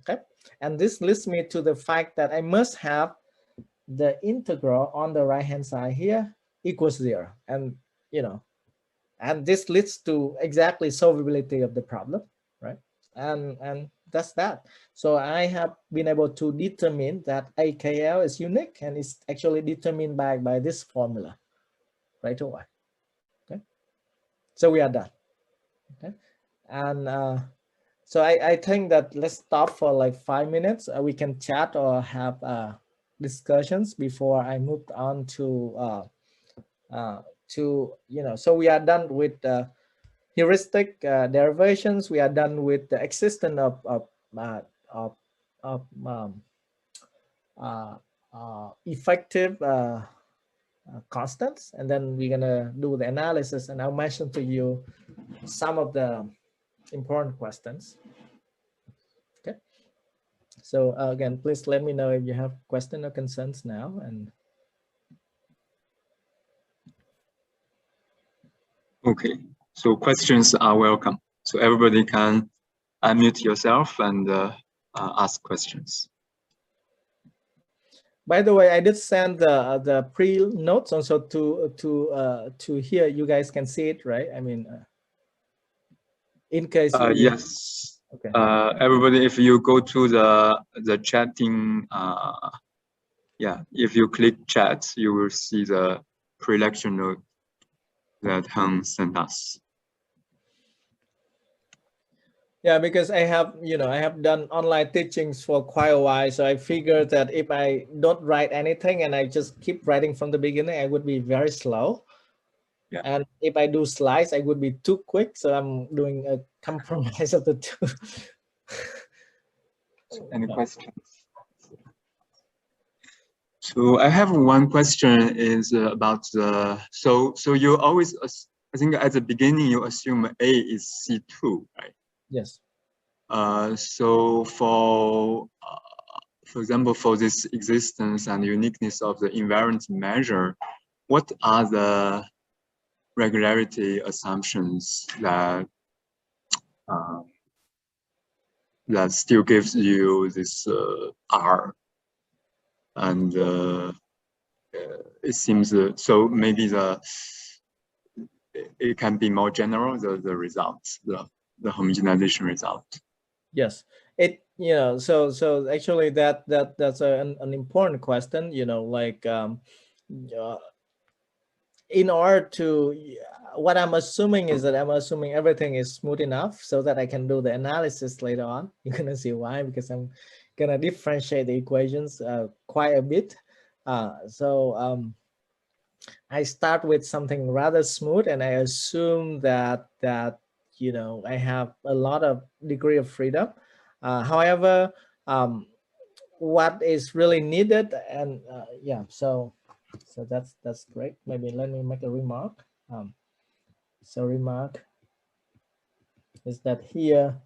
Okay, and this leads me to the fact that I must have the integral on the right hand side here equals 0, and and this leads to exactly solvability of the problem, right? And that's that. So I have been able to determine that AKL is unique and it's actually determined by this formula right away. Okay, so we are done. Okay, and so I think that let's stop for like 5 minutes. We can chat or have discussions before I move on to so we are done with heuristic derivations. We are done with the existence of effective constants, and then we're gonna do the analysis, and I'll mention to you some of the important questions. Okay, so again, please let me know if you have questions or concerns now. And okay, so questions are welcome. So everybody can unmute yourself and ask questions. By the way, I did send the pre-notes also to here. You guys can see it, right? I mean, in case yes. Okay. Everybody, if you go to the chatting, yeah, if you click chat, you will see the pre-lecture note that Heng sent us. Yeah, because I have, I have done online teachings for quite a while. So I figured that if I don't write anything and I just keep writing from the beginning, I would be very slow. Yeah. And if I do slides, I would be too quick. So I'm doing a compromise of the two. Any questions? So I have one question is about the, so you always, I think at the beginning you assume A is C2, right? Yes. So for example, for this existence and uniqueness of the invariant measure, what are the regularity assumptions that that still gives you this R? And it seems so maybe it can be more general, the results, the homogenization result. Yes, so actually that's an important question, like in order to, what I'm assuming is that I'm assuming everything is smooth enough so that I can do the analysis later on. You're gonna see why, because I'm gonna differentiate the equations quite a bit. So I start with something rather smooth, and I assume that I have a lot of degree of freedom. However, what is really needed, and yeah, so that's great. Maybe let me make a remark. So remark is that here,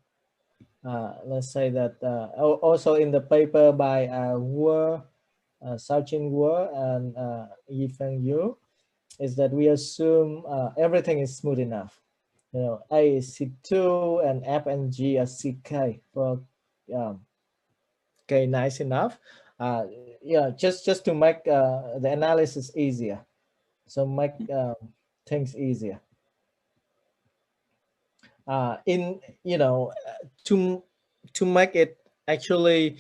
let's say that also in the paper by Sao-Chin Wu and Yifeng Yu, is that we assume everything is smooth enough. A is C2 and F and G are CK for K nice enough. Yeah, just to make the analysis easier. So make things easier. To make it actually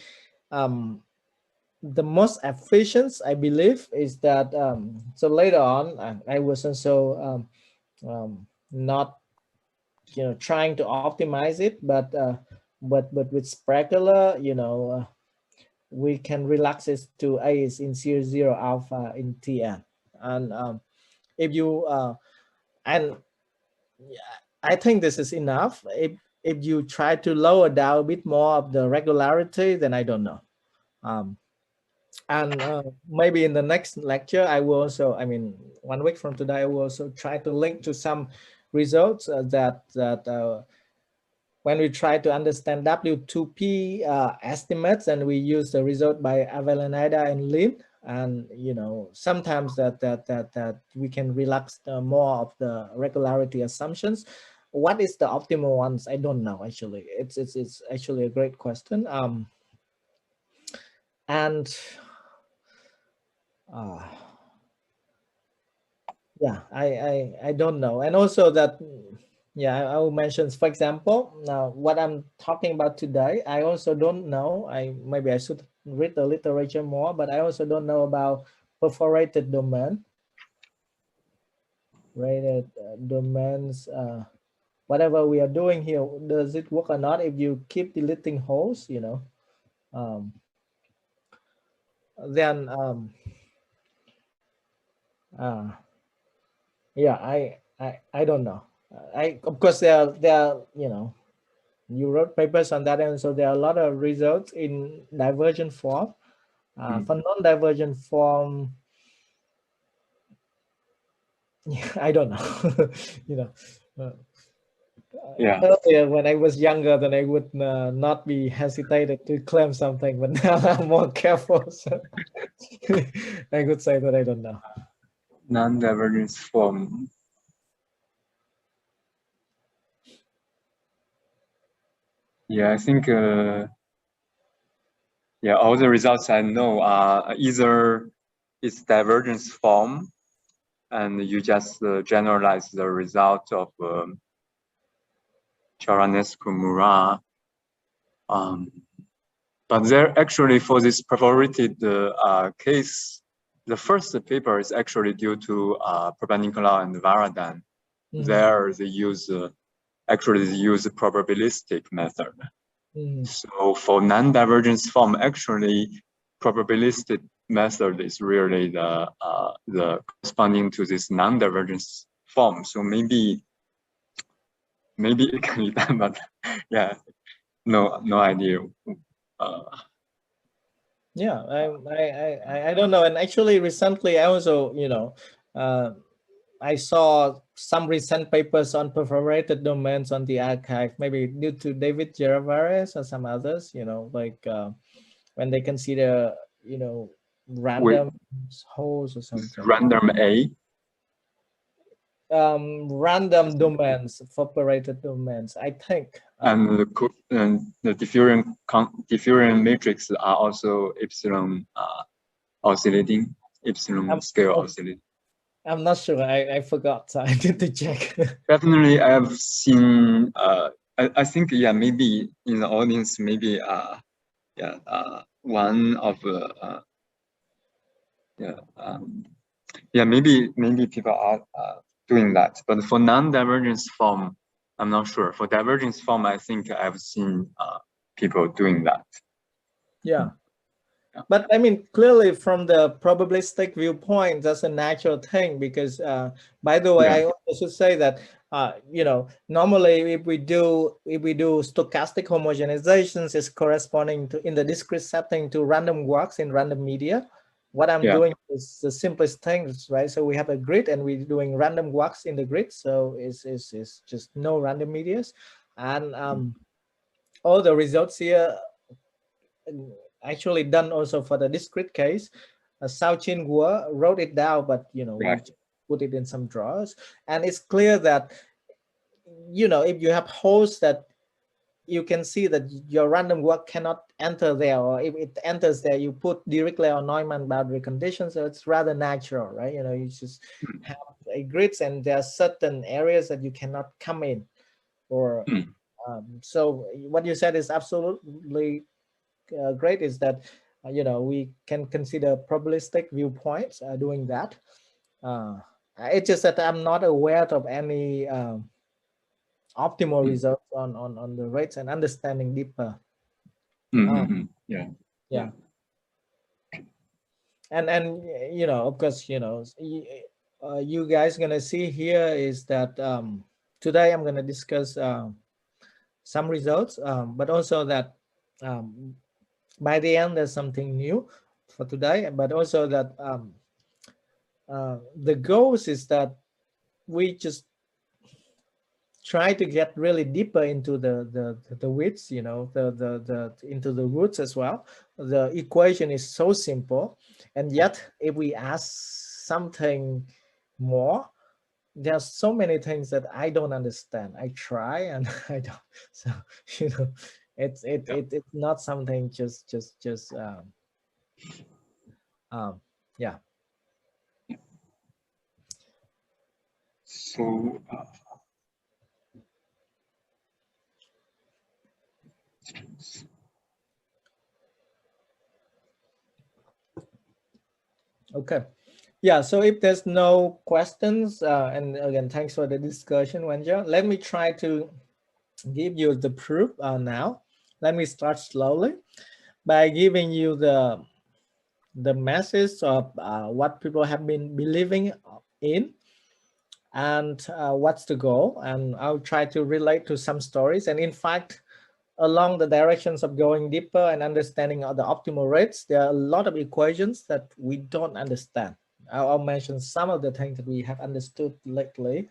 the most efficient, I believe, is that so later on I was also not trying to optimize it, but with Spragular, we can relax it to A is in 0 alpha in Tn, and if you and I think this is enough. If you try to lower down a bit more of the regularity, then I don't know. And maybe in the next lecture, I will also, 1 week from today, I will also try to link to some results that when we try to understand W2P estimates, and we use the result by Avellaneda and Lin, and sometimes that we can relax more of the regularity assumptions. what is the optimal ones? I don't know actually. It's actually a great question. And yeah, I don't know. And also that, yeah, I will mention, for example, now what I'm talking about today, I also don't know. Maybe I should read the literature more, but I also don't know about perforated domain. Rated domains, whatever we are doing here, does it work or not if you keep deleting holes, you know? Then yeah, I don't know. Of course there are, you know, you wrote papers on that, and so there are a lot of results in divergent form. For non-divergent form, I don't know. You know, Yeah. earlier when I was younger, then I would not be hesitated to claim something, but now I'm more careful. So I could say that I don't know. Non-divergence form. Yeah, I think yeah, all the results I know are either it's divergence form, and you just generalize the result of Charanescu-Murat. But there actually, for this perforated case, the first paper is actually due to Papanicolaou and Varadan. There they use actually they use a probabilistic method. So for non-divergence form, actually probabilistic method is really the corresponding to this non-divergence form. So maybe it can be done, but yeah, no idea. Yeah, I don't know. And actually recently I also, you know, I saw some recent papers on perforated domains on the archive, maybe due to David Geravares or some others, you know, like when they consider, you know, random holes or something. Random A. Random domains, perforated domains, I think. And the diffusion matrix are also epsilon oscillating, epsilon scale oscillating. I'm not sure. I forgot. So I need to check. Definitely, I have seen. I think maybe in the audience, maybe one of maybe people are doing that. But for non-divergence form, I'm not sure. For divergence form, I think I've seen people doing that. Yeah. But I mean, clearly from the probabilistic viewpoint, that's a natural thing because, by the way, I also should say that, you know, normally if we do stochastic homogenizations, is corresponding to, in the discrete setting, to random walks in random media. What I'm doing is the simplest things, right? So we have a grid and we're doing random walks in the grid. So it's just no random medias. And all the results here actually done also for the discrete case. Sao Chin Guo wrote it down, but you know, we put it in some drawers, and it's clear that, you know, if you have holes that you can see that your random walk cannot enter there, or if it enters there, you put Dirichlet or Neumann boundary conditions, so it's rather natural, right? You know, you just have a grids and there are certain areas that you cannot come in, or so what you said is absolutely great, is that you know, we can consider probabilistic viewpoints doing that. It's just that I'm not aware of any optimal results on the rates and understanding deeper. Yeah. And you know, of course, you know, you guys gonna see here is that today I'm gonna discuss some results, but also that by the end there's something new for today, but also that the goals is that we just try to get really deeper into the widths, you know, the into the roots as well. The equation is so simple, and yet if we ask something more, there's so many things that I don't understand. I try and I don't. So you know, it's not something just yeah. So Okay. Yeah, so if there's no questions, and again, thanks for the discussion, Wenja. Let me try to give you the proof now. Let me start slowly by giving you the message of what people have been believing in and what's the goal. And I'll try to relate to some stories. And in fact, along the directions of going deeper and understanding of the optimal rates, there are a lot of equations that we don't understand. I'll mention some of the things that we have understood lately.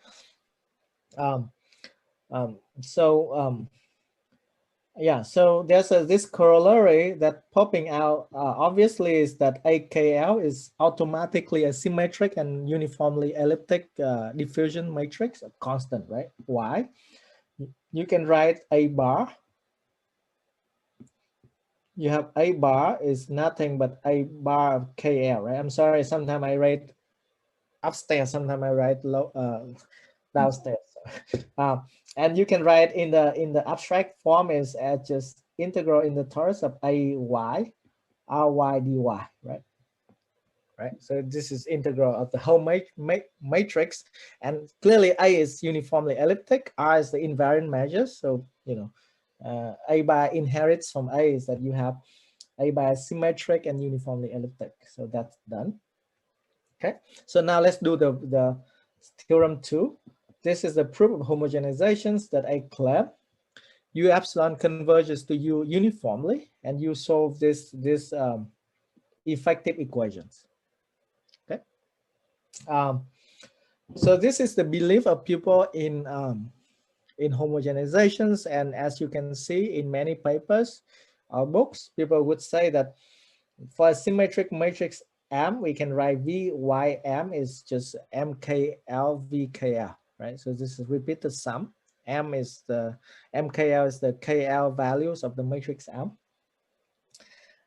Yeah, so there's this corollary that popping out obviously is that AKL is automatically a symmetric and uniformly elliptic diffusion matrix, a constant, right? Why? You can write A bar. You have A bar is nothing but A bar of KL, right? I'm sorry, sometimes I write upstairs, sometimes I write downstairs. And you can write in the abstract form is as just integral in the torus of AY ry dy, right? Right. So this is integral of the whole matrix, and clearly A is uniformly elliptic. R is the invariant measure. So you know, A bar inherits from A is that you have A bar symmetric and uniformly elliptic. So that's done. Okay. So now let's do the theorem 2. This is the proof of homogenizations that I claim U epsilon converges to U uniformly, and you solve this effective equations. Okay. So this is the belief of people in homogenizations, and as you can see in many papers or books, people would say that for a symmetric matrix M, we can write VYM is just MKL VKL, right? So this is repeated sum. M is the MKL is the KL values of the matrix M.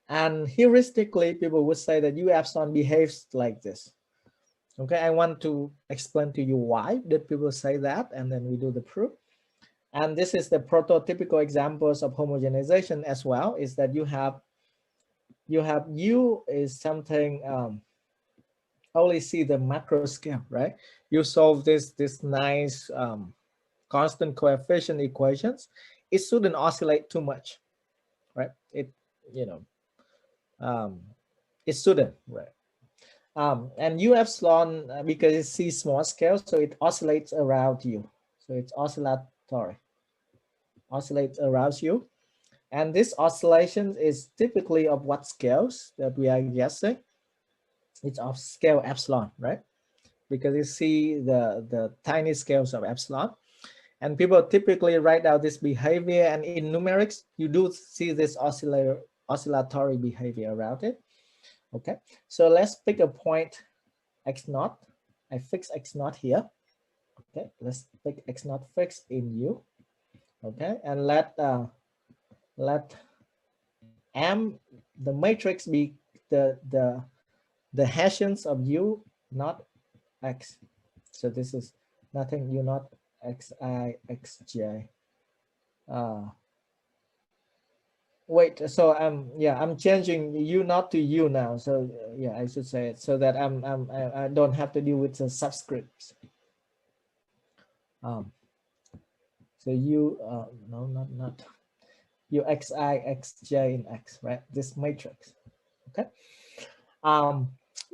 And heuristically, people would say that U epsilon behaves like this. Okay, I want to explain to you why did people say that, and then we do the proof. And this is the prototypical examples of homogenization as well, is that you have U is something, only see the macro scale, right? You solve this nice constant coefficient equations. It shouldn't oscillate too much, right? It, you know, it shouldn't, right? And U epsilon, because it's C small scale, so it oscillates around U. So it's oscillatory, oscillates around U. And this oscillation is typically of what scales that we are guessing? It's of scale epsilon, right? Because you see the tiny scales of epsilon. And people typically write out this behavior, and in numerics, you do see this oscillatory behavior around it. Okay, so let's pick a point x0. I fix x0 here. Okay, let's pick x0 fixed in U. Okay, and let M, the matrix, be the Hessians of U not X. So this is nothing U not Xi Xj. Wait, so I'm changing U not to U now. So yeah, I should say it so that I don't have to deal with the subscripts. So U no, not U Xi Xj in X, right? This matrix. Okay.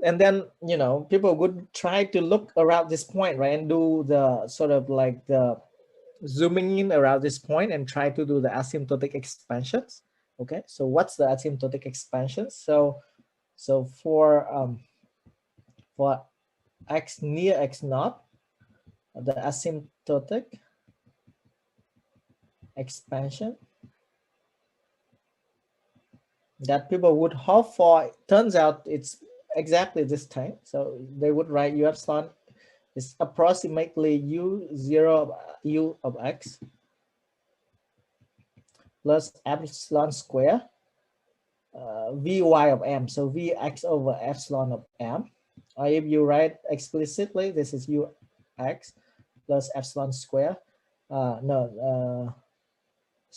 And then, you know, people would try to look around this point, right, and do the sort of like the zooming in around this point and try to do the asymptotic expansions. Okay, so what's the asymptotic expansion? So for x near x0, the asymptotic expansion that people would hope for, turns out it's exactly this thing. So they would write U epsilon is approximately u of x plus epsilon square vy of m. So vx over epsilon of m. Or if you write explicitly, this is ux plus epsilon square.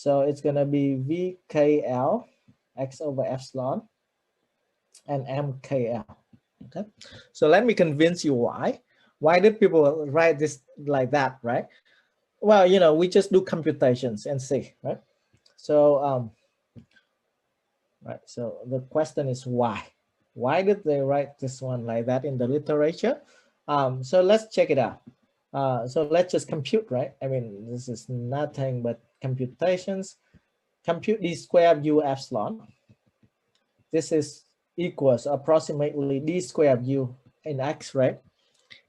So it's gonna be vkl x over epsilon and mkl. Okay, so let me convince you why. Why did people write this like that, right? Well, you know, we just do computations and see, right? So right, so the question is why? Why did they write this one like that in the literature? So let's check it out. So let's just compute, right? I mean, this is nothing but computations. Compute d squared u epsilon. This is equals approximately d squared u in x, right?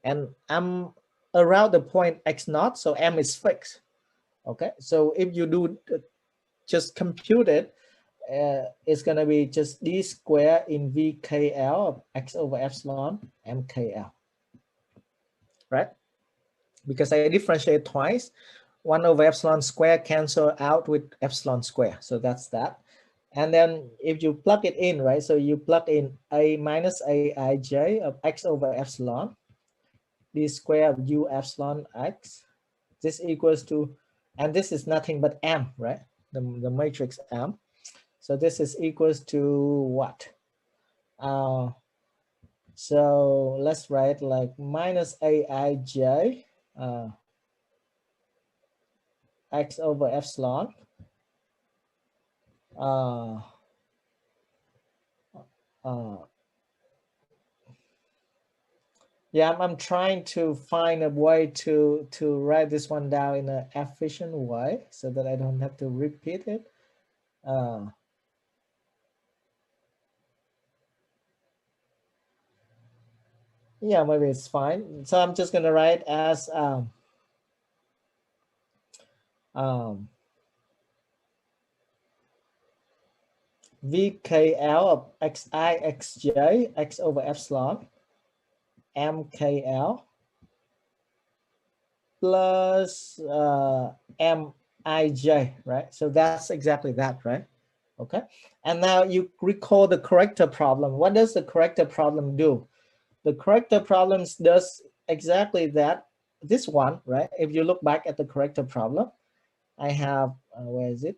And I'm around the point x naught, so m is fixed. Okay, so if you do just compute it, it's gonna be just d squared in vkl of x over epsilon mkl, right? Because I differentiate twice, 1 over epsilon square cancel out with epsilon square, so that's that. And then if you plug it in, right, so you plug in a minus aij of x over epsilon d square of u epsilon x, this equals to, and this is nothing but m, right, the matrix m. So this is equals to what? So let's write like minus aij x over epsilon yeah, I'm trying to find a way to write this one down in an efficient way so that I don't have to repeat it. Yeah, maybe it's fine. So I'm just gonna write as VKL of xi xj x over epsilon mkl plus mij, right? So that's exactly that, right? Okay. And now you recall the corrector problem. What does the corrector problem do? The corrector problems does exactly that. This one, right? If you look back at the corrector problem, I have, where is it?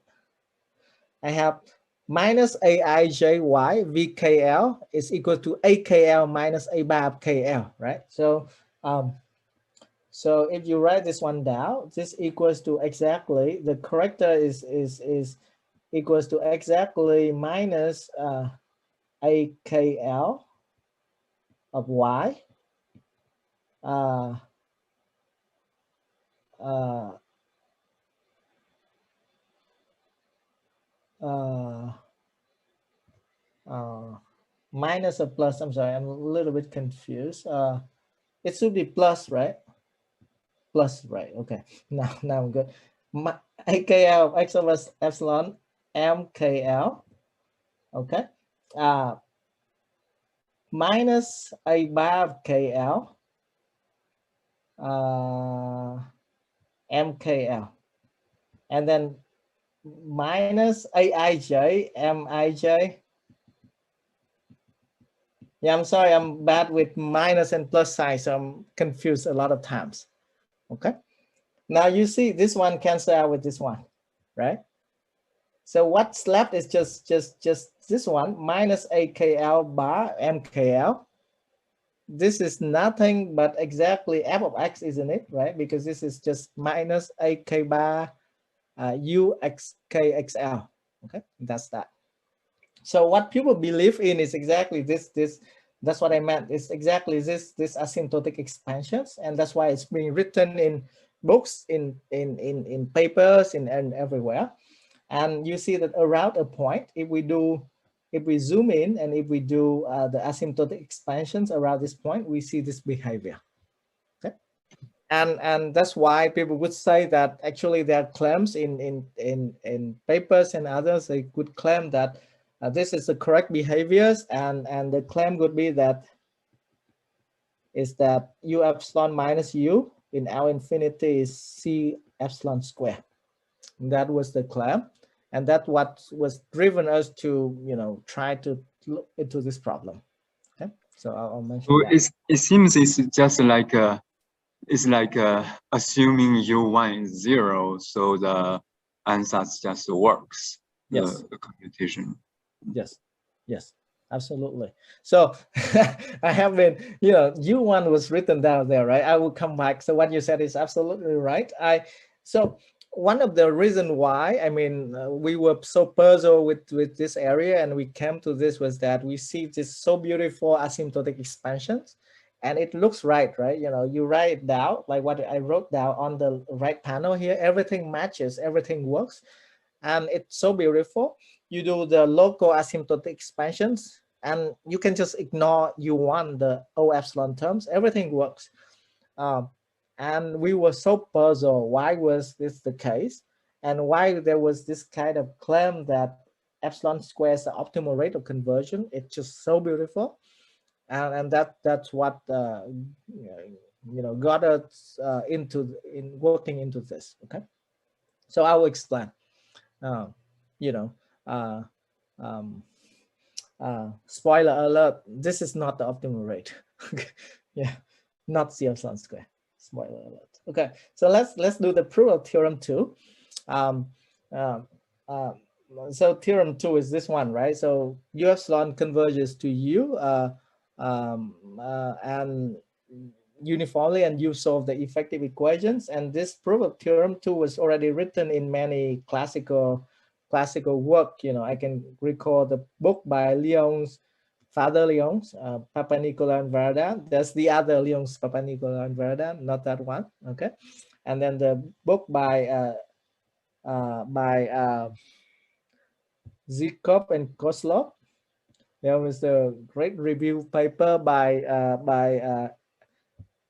I have minus aijy vkl is equal to akl minus a bar of kl, right? So so if you write this one down, this equals to exactly, the corrector is equals to exactly minus akl of y minus a plus. I'm sorry, I'm a little bit confused. It should be plus, right? Plus, right? Okay. Now I'm good. AKL of x over epsilon mkl. Okay. Minus a bar of kl mkl, and then minus aij mij. Yeah, I'm sorry, I'm bad with minus and plus sign, so I'm confused a lot of times. Okay, now you see this one cancel out with this one, right? So what's left is just this one, minus akl bar mkl. This is nothing but exactly f of x, isn't it, right? Because this is just minus ak bar uxkxl. Okay, that's that. So what people believe in is exactly this. That's what I meant. It's exactly this asymptotic expansions, and that's why it's being written in books, in papers, and everywhere. And you see that around a point, if we zoom in and if we do the asymptotic expansions around this point, we see this behavior. Okay, and that's why people would say that actually there are claims in papers and others. They could claim that this is the correct behaviors, and the claim would be that is that U epsilon minus U in L infinity is C epsilon square. That was the claim. And that's what was driven us to, try to look into this problem. Okay, so I'll mention So that. it seems it's just like assuming U1 is 0, so the answer just works. Yes. The computation. Yes. Yes. Absolutely. So I have been, U1 was written down there, right? I will come back. So what you said is absolutely right. So one of the reason why, I mean, we were so puzzled with this area and we came to this was that we see this so beautiful asymptotic expansions and it looks right? You write it down, like what I wrote down on the right panel here, everything matches, everything works. And it's so beautiful. You do the local asymptotic expansions and you can just ignore U1, the O epsilon terms, everything works. And we were so puzzled, why was this the case? And why there was this kind of claim that epsilon square is the optimal rate of conversion. It's just so beautiful. And that's what got us into working into this. Okay, so I will explain. Spoiler alert, this is not the optimal rate. Yeah, not C epsilon square. Spoiler alert. Okay, so let's do the proof of theorem 2. So theorem 2 is this one, right? So U epsilon converges to U and uniformly, and you solve the effective equations. And this proof of theorem 2 was already written in many classical work. I can recall the book by Father Lyons, Papa Nicolau and Verdun. There's the other Lyons, Papa Nicolau and Verdun, not that one. Okay, and then the book by Zykov and Kozlov. There was the great review paper by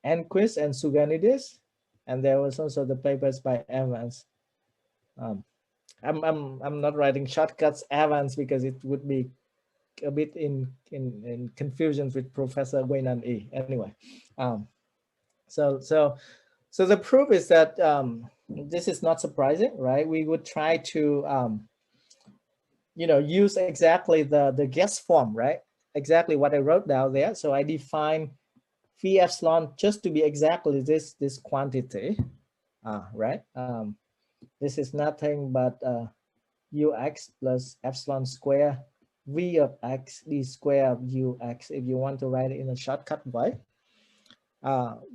Enquist and Suganidis, and there was also the papers by Evans. I'm not writing shortcuts Evans because it would be a bit in confusion with Professor Guinan E. Anyway, so the proof is that this is not surprising, right? We would try to use exactly the guess form, right? Exactly what I wrote down there. So I define phi epsilon just to be exactly this quantity, right? This is nothing but ux plus epsilon square v of x d square of ux, if you want to write it in a shortcut way.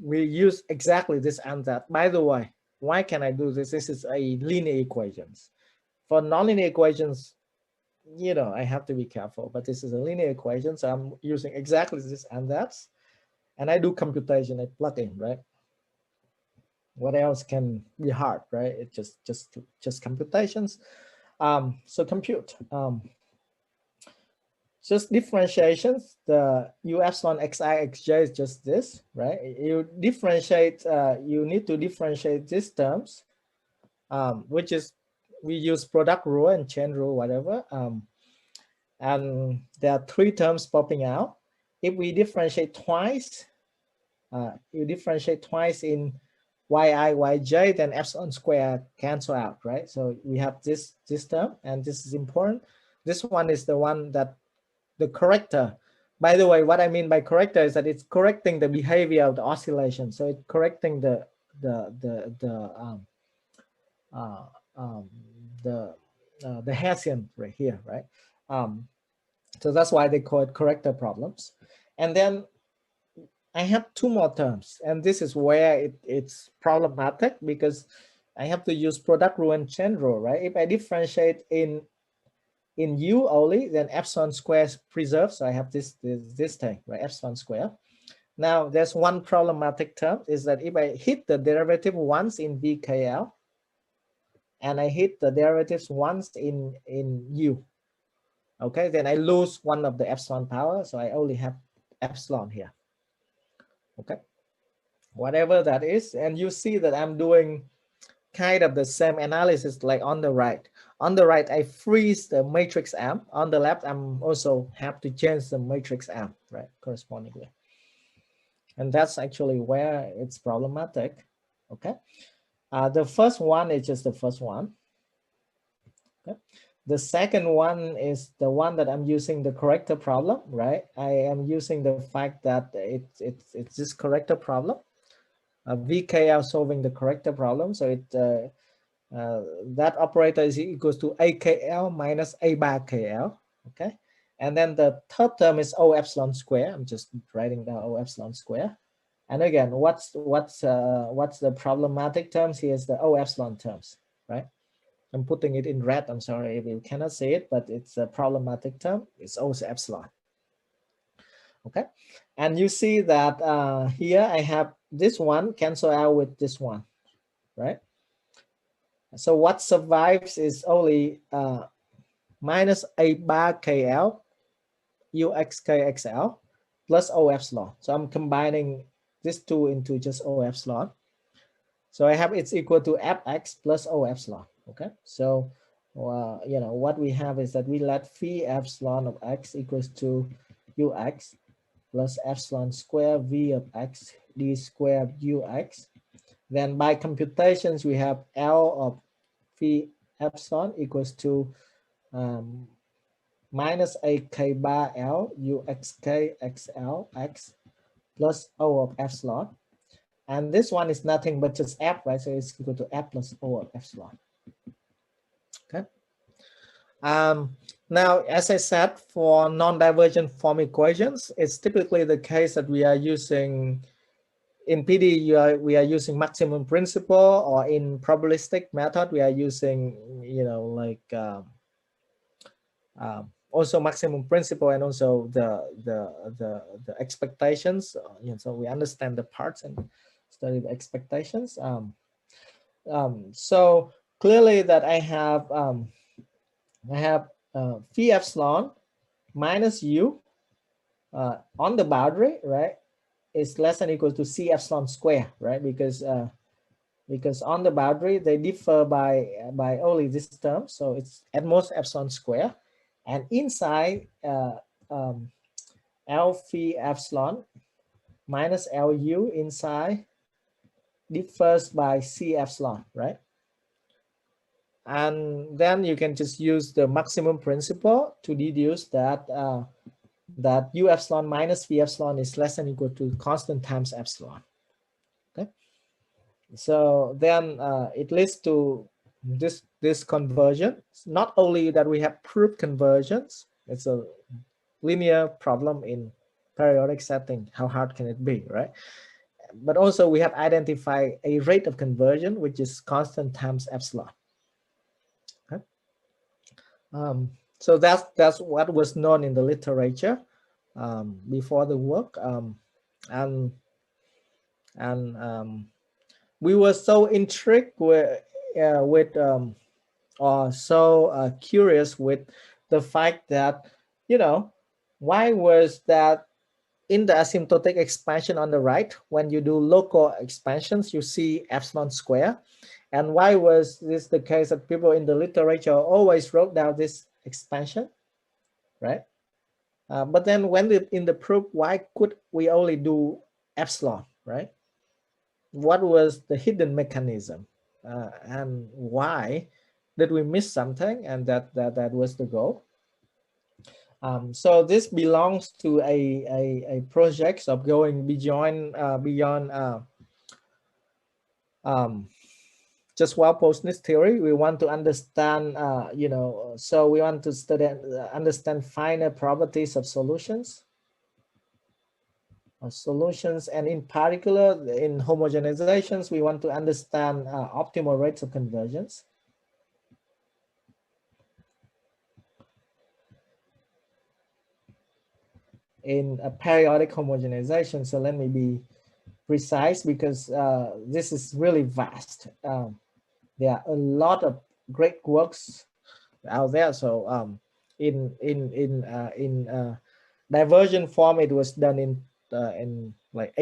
We use exactly this and that. By the way, why can I do this? This is a linear equations. For nonlinear equations, I have to be careful, but this is a linear equation, so I'm using exactly this and that. And I do computation, I plug in, right? What else can be hard, right? It's just computations. So compute. Just differentiations. The U epsilon xi xj is just this, right? You differentiate. You need to differentiate these terms, which is we use product rule and chain rule, whatever. And there are 3 terms popping out. If we differentiate twice, you differentiate twice in yi, yj, then epsilon square cancel out, right? So we have this term, and this is important. This one is the one that the corrector. By the way, what I mean by corrector is that it's correcting the behavior of the oscillation. So it's correcting the Hessian right here, right? So that's why they call it corrector problems. And then I have 2 more terms, and this is where it's problematic because I have to use product rule and chain rule, right? If I differentiate in U only, then epsilon square is preserved. So I have this thing, right? Epsilon square. Now there's one problematic term is that if I hit the derivative once in VKL, and I hit the derivatives once in U, okay, then I lose one of the epsilon power. So I only have epsilon here. Okay, whatever that is. And you see that I'm doing kind of the same analysis like on the right. On the right, I freeze the matrix M. On the left, I'm also have to change the matrix M, right, correspondingly. And that's actually where it's problematic. Okay. The first one is just the first one. Okay. The second one is the one that I'm using the corrector problem, right? I am using the fact that it's this corrector problem. VKL solving the corrector problem. So that operator is equals to AKL minus A bar KL. Okay. And then the third term is O epsilon square. I'm just writing down O epsilon square. And again, what's the problematic terms? Here's the O epsilon terms, right? I'm putting it in red. I'm sorry if you cannot see it, but it's a problematic term. It's O epsilon. Okay. And you see that here I have this one cancel out with this one, right? So what survives is only minus A bar KL UXKXL plus O epsilon. So I'm combining these two into just O epsilon. So I have it's equal to Fx plus O epsilon. Okay. So you know what we have is that we let phi epsilon of x equals to Ux plus epsilon square V of x d square Ux. Then by computations we have L of phi epsilon equals to minus AK bar L UXK XL X plus O of epsilon. And this one is nothing but just F, right? So it's equal to F plus O of epsilon. Okay. Now, as I said, for non-divergent form equations, it's typically the case that we are using, in PDE, we are using maximum principle, or in probabilistic method, we are using, you know, like also maximum principle and also the expectations. You know, so we understand the parts and study the expectations. So clearly that I have phi epsilon minus u on the boundary, right, is less than or equal to C epsilon square, right? Because on the boundary they differ by only this term, so it's at most epsilon square, and inside L phi epsilon minus Lu inside differs by C epsilon, right? And then you can just use the maximum principle to deduce that that U epsilon minus V epsilon is less than or equal to constant times epsilon. Okay, so then it leads to this convergence. Not only that we have proved convergence, it's a linear problem in periodic setting. How hard can it be, right? But also we have identified a rate of conversion, which is constant times epsilon. Okay. So that's what was known in the literature before the work, and we were so intrigued with or so curious with the fact that, you know, why was that in the asymptotic expansion on the right, when you do local expansions, you see epsilon square. And why was this the case that people in the literature always wrote down this expansion, right? But then when in the proof, why could we only do epsilon, right? What was the hidden mechanism, and why did we miss something? And that was the goal. So this belongs to a project of going beyond just Walpole-Smith theory. We want to understand, you know, so we want to study understand finer properties of solutions. And in particular in homogenizations, we want to understand optimal rates of convergence. In a periodic homogenization, so let me be precise, because this is really vast. There are a lot of great works out there. So in divergent form, it was done in like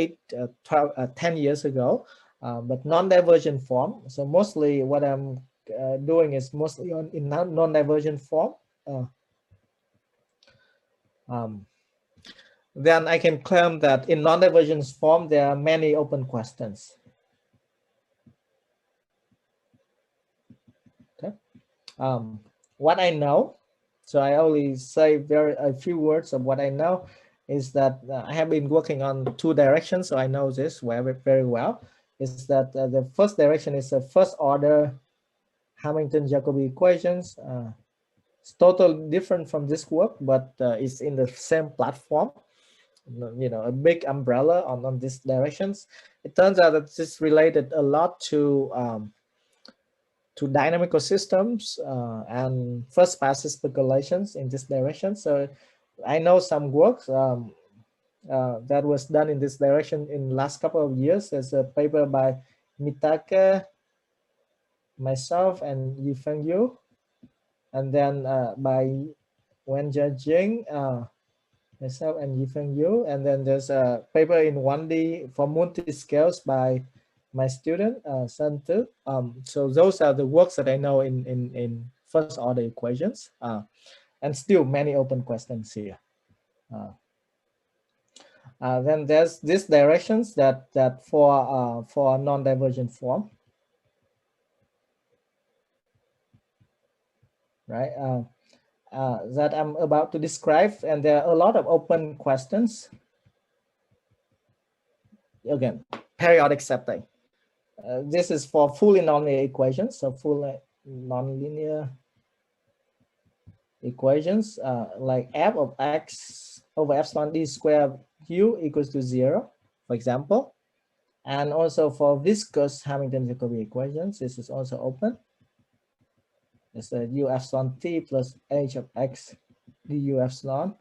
10 years ago, but non-divergent form. So mostly what I'm doing is mostly in non-divergent form. then I can claim that in non-divergence form, there are many open questions. Okay. What I know, so I only say a few words of what I know, is that I have been working on two directions, so I know this very well. Is that the first direction is a first order Hamilton-Jacobi equations. It's totally different from this work, but it's in the same platform. You know, a big umbrella on these directions. It turns out that this related a lot to dynamical systems and first pass speculations in this direction. So I know some work that was done in this direction in the last couple of years. There's a paper by Mitake, myself, and Yifeng Yu, and then by Wenjia Jing, myself and Yifeng Yu, and then there's a paper in 1D for multi-scales by my student Sun Tu. So those are the works that I know in first order equations, and still many open questions here. Then there's these directions that for non-divergent form, right? That I'm about to describe, and there are a lot of open questions. Again, periodic setting. This is for fully nonlinear equations, so full nonlinear equations like f of x over epsilon d squared u equals to 0, for example. And also for viscous Hamilton-Jacobi equations, this is also open. It's a u epsilon t plus h of x du epsilon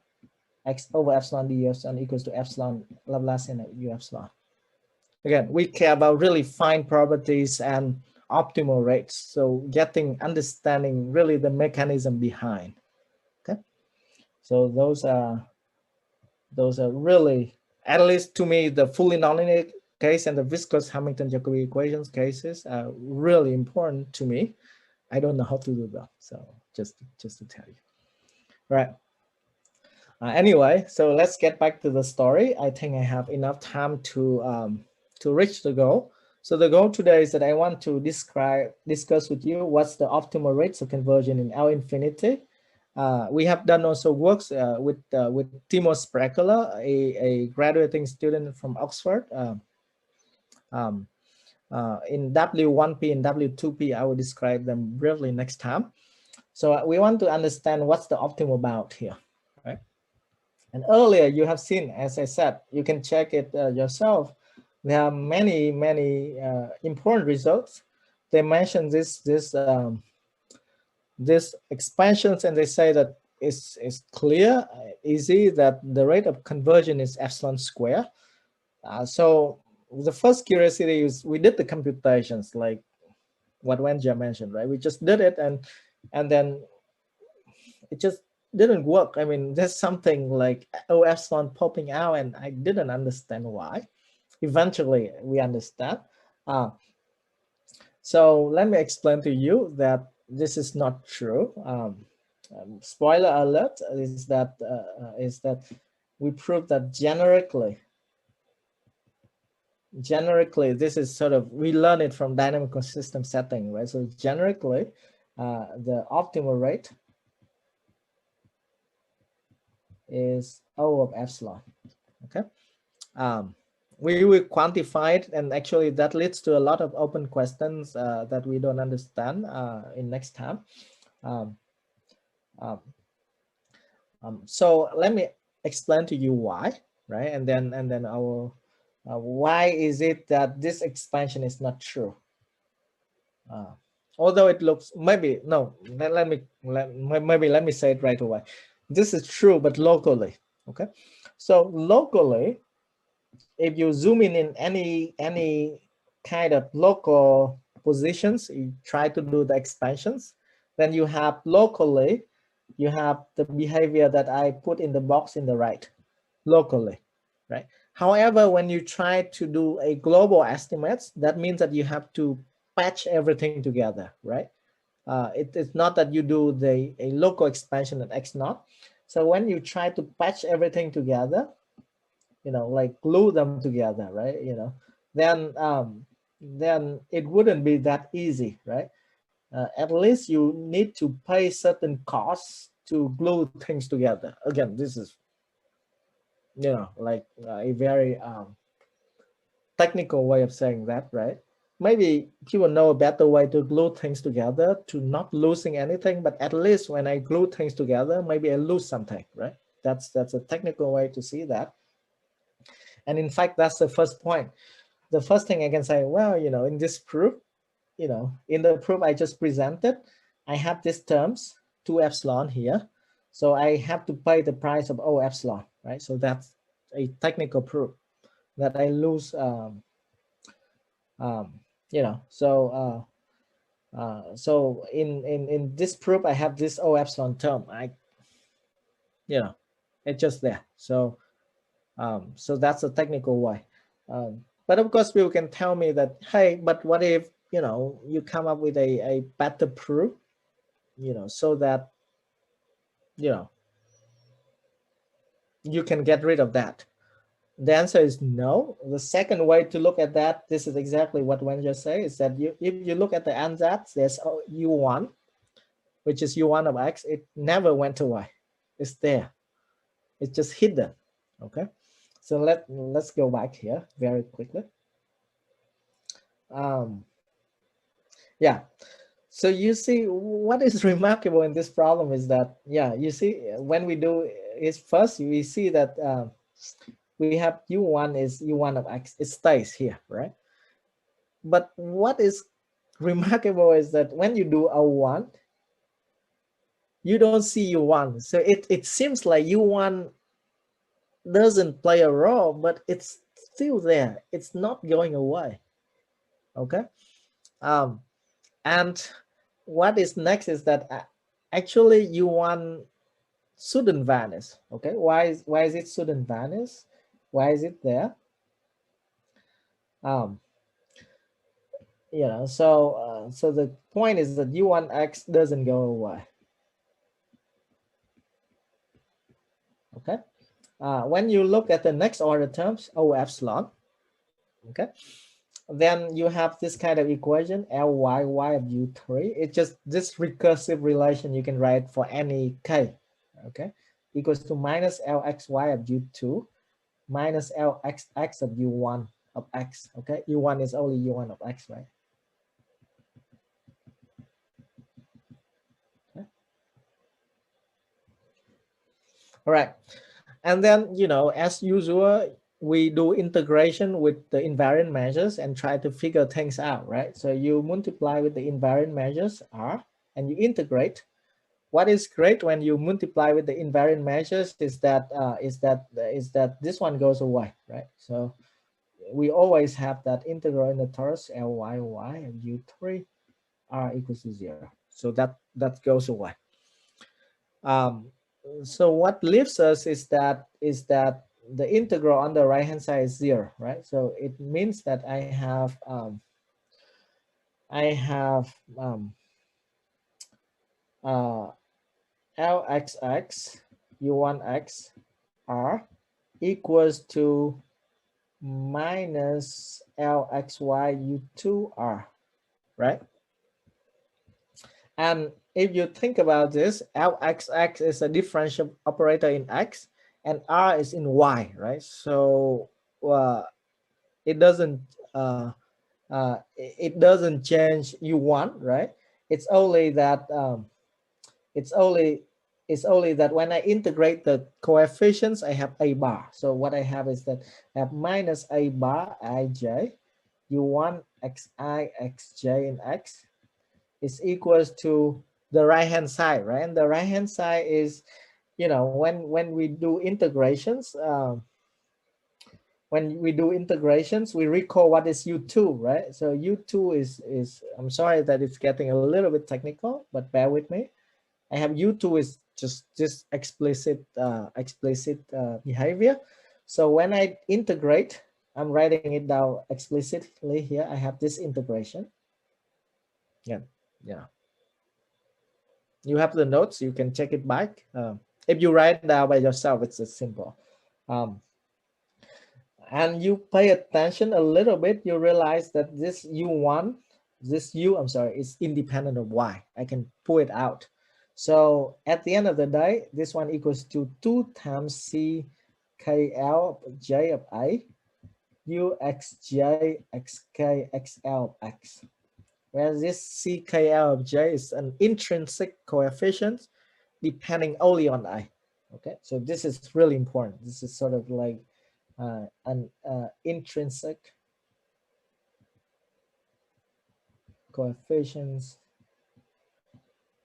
x over epsilon du epsilon equals to epsilon Laplacian of u epsilon. Again, we care about really fine properties and optimal rates. So understanding really the mechanism behind. Okay. So those are really, at least to me, the fully nonlinear case and the viscous Hamilton-Jacobi equations cases are really important to me. I don't know how to do that. So just to tell you. Right. Anyway, so let's get back to the story. I think I have enough time to reach the goal. So the goal today is that I want to discuss with you what's the optimal rates of conversion in L infinity. We have done also works with Timo Sprakula, a graduating student from Oxford. In W1P and W2P, I will describe them briefly next time. So we want to understand what's the optimal bound here, right? And earlier you have seen, as I said, you can check it yourself. There are many important results. They mention this expansions, and they say that it's clear, easy, that the rate of conversion is epsilon square. So the first curiosity is we did the computations like what Wenjia mentioned, right? We just did it, and then it just didn't work. I mean, there's something like O epsilon popping out, and I didn't understand why. Eventually, we understand. So let me explain to you that this is not true. Spoiler alert is that we prove that generically, this is sort of, we learn it from dynamical system setting, right? So generically, the optimal rate is O of epsilon. Okay. We will quantify it, and actually that leads to a lot of open questions that we don't understand in next time. So let me explain to you why, right? And then I will why is it that this expansion is not true? Although it looks, maybe no, let me say it right away. This is true, but locally. Okay, so locally, if you zoom in any kind of local positions, you try to do the expansions, then you have locally, you have the behavior that I put in the box in the right, locally, right? However, when you try to do a global estimates, that means that you have to patch everything together, right? It's not that you do a local expansion at x naught. So when you try to patch everything together, like glue them together, right? Then it wouldn't be that easy, right? At least you need to pay certain costs to glue things together. Again, this is, like a very technical way of saying that, right? Maybe people know a better way to glue things together to not losing anything, but at least when I glue things together, maybe I lose something, right? That's a technical way to see that. And in fact, that's the first point. The first thing I can say, well, in this proof, in the proof I just presented, I have these terms, 2 epsilon here. So I have to pay the price of O epsilon, right? So that's a technical proof that I lose, so in this proof, I have this O epsilon term. It's just there. So that's a technical way. But of course, people can tell me that, hey, but what if, you come up with a better proof, so that, you can get rid of that. The answer is no. The second way to look at that, this is exactly what Wen just said, is that if you look at the ansatz, there's U1, which is U1 of X. It never went away. It's there. It's just hidden. Okay. So let's go back here very quickly. Yeah. So you see, what is remarkable in this problem is that, yeah, you see, when we do is first, we see that we have U1 is U1 of X. It stays here, right? But what is remarkable is that when you do O1, you don't see U1. So it seems like U1 doesn't play a role, but it's still there. It's not going away. Okay. And what is next is that actually U1 shouldn't vanish. Okay. Why is it shouldn't vanish? Why is it there? So the point is that U1x doesn't go away. Okay. When you look at the next order terms, O epsilon, okay, then you have this kind of equation, Ly of U3. It's just this recursive relation you can write for any k, okay, equals to minus Lxy of U2 minus Lxx of U1 of X, okay? U1 is only U1 of X, right? Okay. All right. And then, as usual, we do integration with the invariant measures and try to figure things out, right? So you multiply with the invariant measures R and you integrate. What is great when you multiply with the invariant measures is that this one goes away, right? So we always have that integral in the torus Ly and U3 R equals to 0. So that goes away. So what leaves us is that the integral on the right hand side is 0, right? So it means that I have Lxx U1x R equals to minus Lxy U2R, right? And if you think about this, Lxx is a differential operator in X and R is in Y, right? So it doesn't change U1, right? It's only that when I integrate the coefficients, I have A bar. So what I have is that I have minus A bar Ij U1 Xi Xj in X is equals to the right hand side, right? And the right hand side is, when we do integrations, we recall what is U2, right? So U2 is I'm sorry that it's getting a little bit technical, but bear with me. I have U2 is just this explicit behavior. So when I integrate, I'm writing it down explicitly here. I have this integration. Yeah. You have the notes. You can check it back. If you write down by yourself, it's simple. and you pay attention a little bit, you realize that this U1, this U, I'm sorry, is independent of Y. I can pull it out. So at the end of the day, this one equals to 2 times C KL of J of A, U xj xk xl of X. Whereas this CKL of J is an intrinsic coefficient depending only on I. Okay, so this is really important. This is sort of like an intrinsic coefficients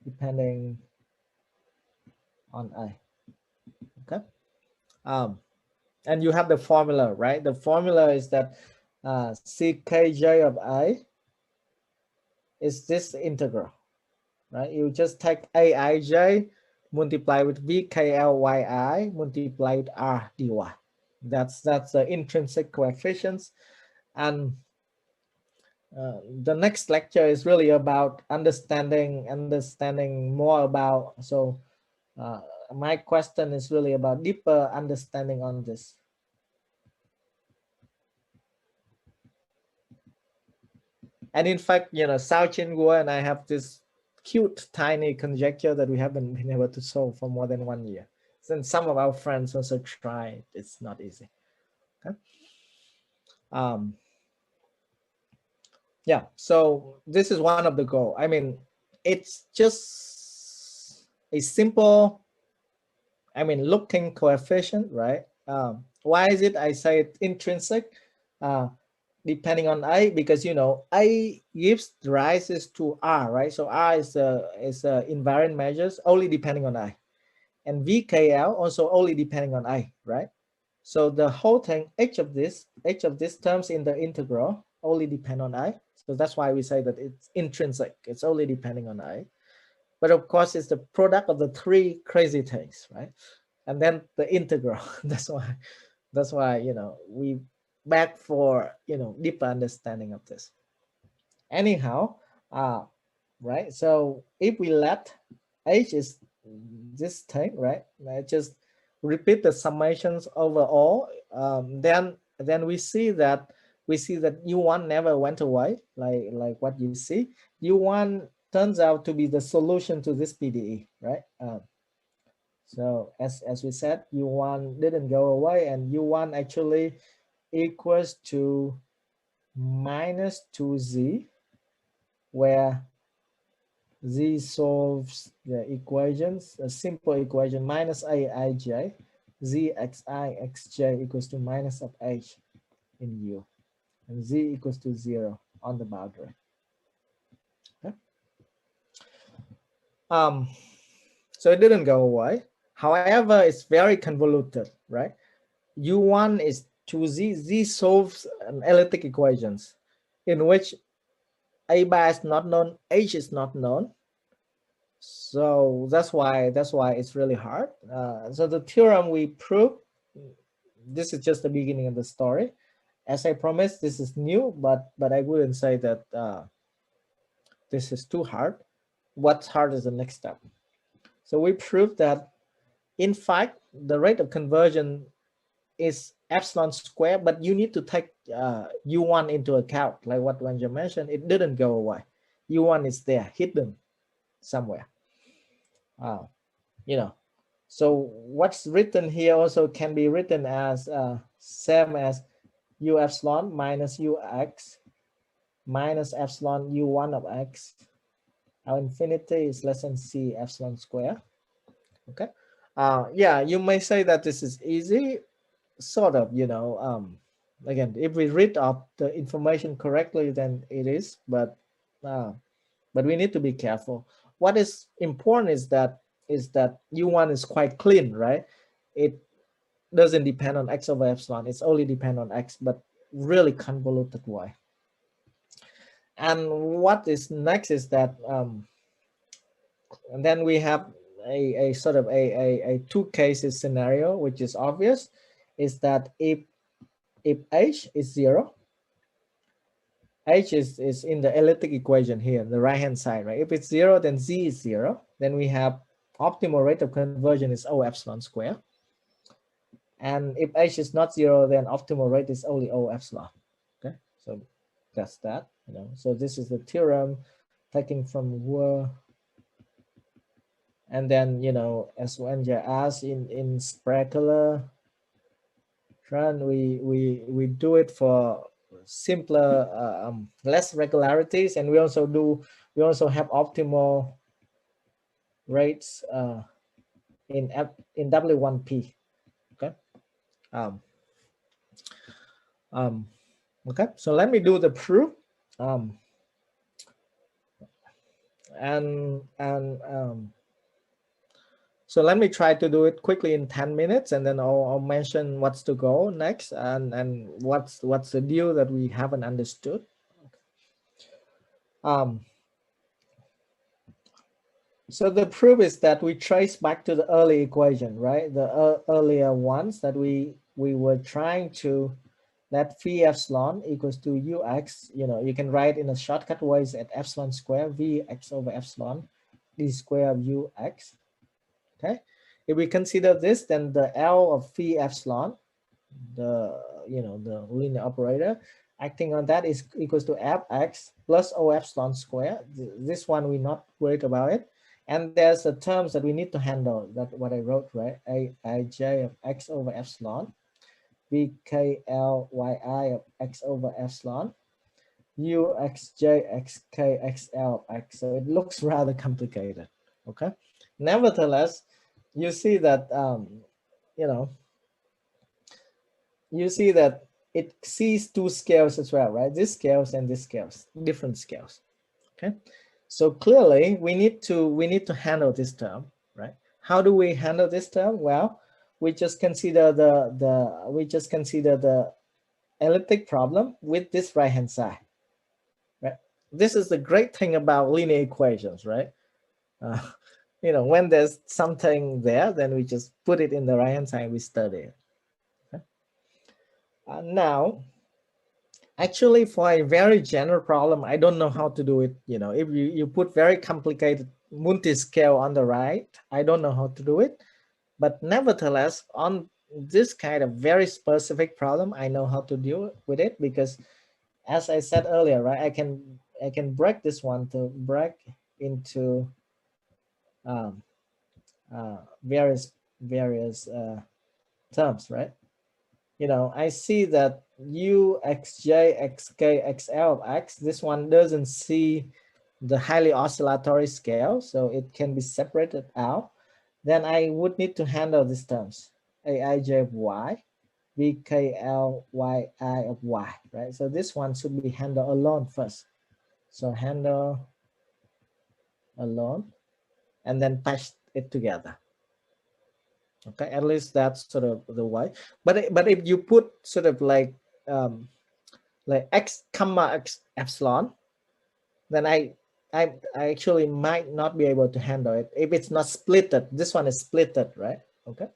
depending on I. Okay, and you have the formula, right? The formula is that CKJ of I is this integral, right? You just take Aij multiply with VKLYI multiply with R dy. That's the intrinsic coefficients. And the next lecture is really about understanding more about, so my question is really about deeper understanding on this. And in fact, you know, Sao Chin Guo and I have this cute tiny conjecture that we haven't been able to solve for more than 1 year. Since some of our friends also tried, it's not easy. Okay. Yeah, so this is one of the goals. I mean, it's just a simple, I mean, looking coefficient, right? Why is it I say it intrinsic? Depending on I, because you know I gives rises to R, right? So R is invariant measures only depending on I, and VKL also only depending on I, right? So the whole thing, each of these terms in the integral only depend on I. So that's why we say that it's intrinsic. It's only depending on I. But of course, it's the product of the three crazy things, right? And then the integral. That's why you know we back for deeper understanding of this. Anyhow, right? So if we let H is this thing, right? I just repeat the summations overall. Then we see that U1 never went away, like what you see. U1 turns out to be the solution to this PDE, right? So as we said, U1 didn't go away, and U1 actually equals to minus 2z, where z solves the equations, a simple equation, minus aij, z xi xj equals to minus of h in u, and z equals to 0 on the boundary. Okay. So it didn't go away. However, it's very convoluted, right? U1 is 2z, z solves an elliptic equations in which a bar is not known, h is not known. So that's why it's really hard. So the theorem we proved, this is just the beginning of the story. As I promised, this is new, but I wouldn't say that this is too hard. What's hard is the next step. So we proved that, in fact, the rate of conversion is epsilon squared, but you need to take U1 into account. Like what Wanja mentioned, it didn't go away. U1 is there, hidden somewhere. So what's written here also can be written as same as U epsilon minus Ux minus epsilon U1 of X. Our infinity is less than C epsilon square. Okay. Yeah, you may say that this is easy, sort of, again, if we read up the information correctly, then it is, but we need to be careful. What is important is that U1 is quite clean, right? It doesn't depend on X over epsilon. It's only depend on X, but really convoluted way. And what is next is that, and then we have a sort of a two cases scenario, which is obvious, is that if H is 0, H is in the elliptic equation here, the right hand side, right? If it's 0, then Z is 0. Then we have optimal rate of conversion is O epsilon square. And if H is not 0, then optimal rate is only O epsilon. Okay, so that's that. So this is the theorem taken from Wu. And then, as when you ask in specular run, we do it for simpler, less regularities, and we also have optimal rates in W1P. Okay. Okay. So let me do the proof. So let me try to do it quickly in 10 minutes, and then I'll mention what's to go next and what's the deal that we haven't understood. So the proof is that we trace back to the early equation, right? The earlier ones that we were trying to let phi epsilon equals to ux. You can write in a shortcut ways at epsilon square v x over epsilon d square of ux. Okay, if we consider this, then the L of phi epsilon, the linear operator acting on that is equals to fx plus o epsilon square. This one we're not worried about it. And there's the terms that we need to handle. That's what I wrote, right? Aij of x over epsilon, vkly of x over epsilon, uxj xk xl of x. So it looks rather complicated. Okay. Nevertheless, you see that you see that it sees two scales as well, right? This scales and this scales, different scales. Okay. So clearly we need to handle this term, right? How do we handle this term? Well, we just consider the elliptic problem with this right hand side, right? This is the great thing about linear equations, right? When there's something there, then we just put it in the right hand side and we study it. Okay? Now, actually, for a very general problem, I don't know how to do it. If you put very complicated multi-scale on the right, I don't know how to do it. But nevertheless, on this kind of very specific problem, I know how to deal with it, because as I said earlier, right, I can break this one to break into various terms, right? I see that u, xj, xk, xl of x, this one doesn't see the highly oscillatory scale, so it can be separated out. Then I would need to handle these terms, aij of y, vkly of y, right? So this one should be handled alone first. So handle alone, and then patch it together. Okay, at least that's sort of the way. But if you put sort of like x comma x epsilon, then I actually might not be able to handle it if it's not splitted. This one is splitted, right? Okay.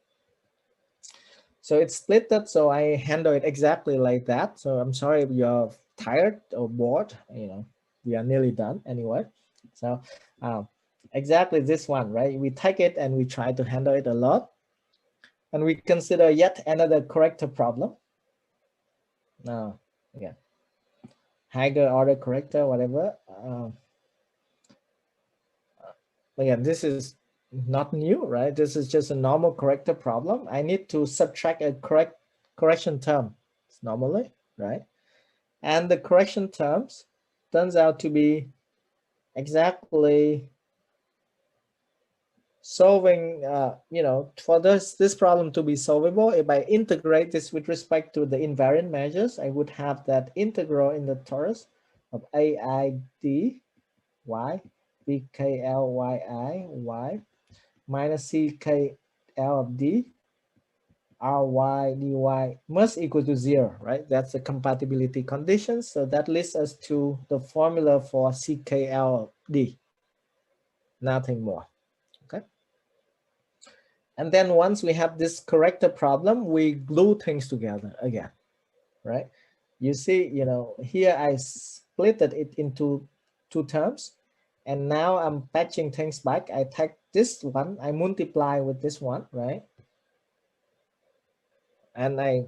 So it's splitted, so I handle it exactly like that. So I'm sorry if you're tired or bored. We are nearly done anyway. So exactly this one, right? We take it and we try to handle it a lot. And we consider yet another corrector problem. Now, again, higher order corrector, whatever. Again, this is not new, right? This is just a normal corrector problem. I need to subtract a correction term normally, right? And the correction terms turns out to be exactly solving, for this problem to be solvable, if I integrate this with respect to the invariant measures, I would have that integral in the torus of aid y bkly y minus ckl of d ry dy must equal to 0, right? That's the compatibility condition. So that leads us to the formula for ckl of d, nothing more. Okay. And then once we have this corrector problem, we glue things together again, right? You see, here I split it into two terms, and now I'm patching things back. I take this one, I multiply with this one, right? and I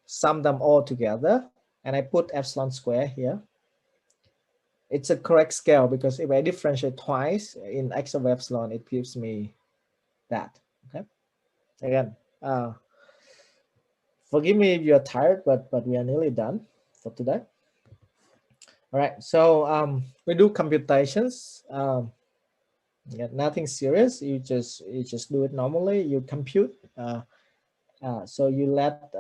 sum them all together, and I put epsilon square here. It's a correct scale because if I differentiate twice in x over epsilon, it gives me that. Okay. Again, forgive me if you're tired, but we are nearly done for today. All right. So we do computations. Yeah, nothing serious. You just do it normally. You compute. So you let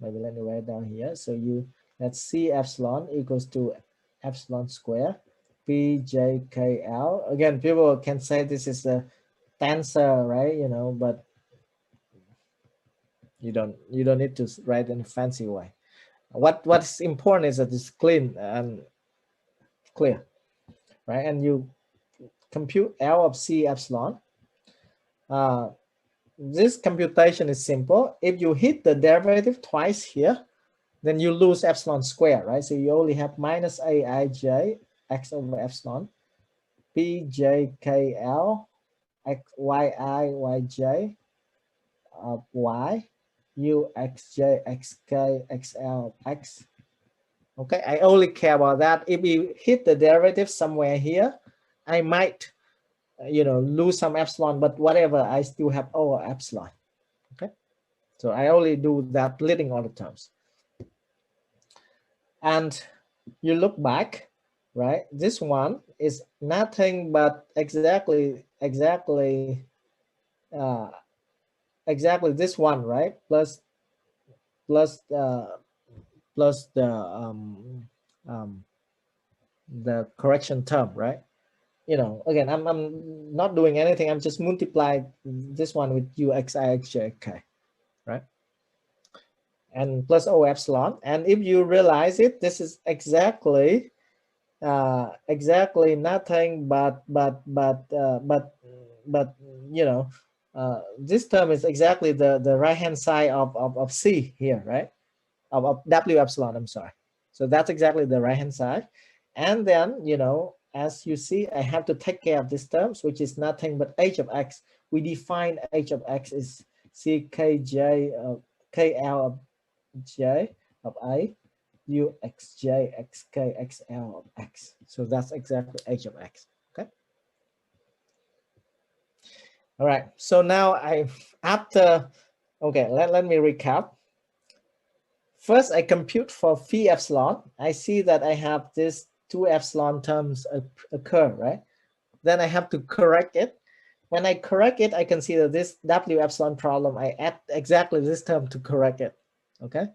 maybe let me write down here. So you let C epsilon equals to epsilon square PJKL. Again, people can say this is a tensor, right? You know, but you don't need to write in a fancy way. What's important is that it's clean and clear, right? And you compute L of C epsilon. This computation is simple. If you hit the derivative twice here, then you lose epsilon square, right? So you only have minus aij x over epsilon pjkl x yi yj of y u xj xk xl x. Okay, I only care about that. If you hit the derivative somewhere here, I might lose some epsilon, but whatever, I still have over epsilon. Okay, so I only do that splitting all the terms. And you look back, right? This one is nothing but exactly this one, right? Plus the correction term, right? Again, I'm not doing anything. I'm just multiply this one with uxi right? And plus O epsilon. And if you realize it, this is exactly nothing but this term is exactly the right hand side of C here, right? Of W epsilon, I'm sorry. So that's exactly the right hand side. And then, as you see, I have to take care of these terms, which is nothing but h of x. We define h of x is ckj of kl of j of a u xj xk xl of x. So that's exactly h of x. Okay. All right. So now okay, let me recap. First, I compute for phi epsilon. I see that I have this 2 epsilon terms occur, right? Then I have to correct it. When I correct it, I can see that this W epsilon problem, I add exactly this term to correct it, okay?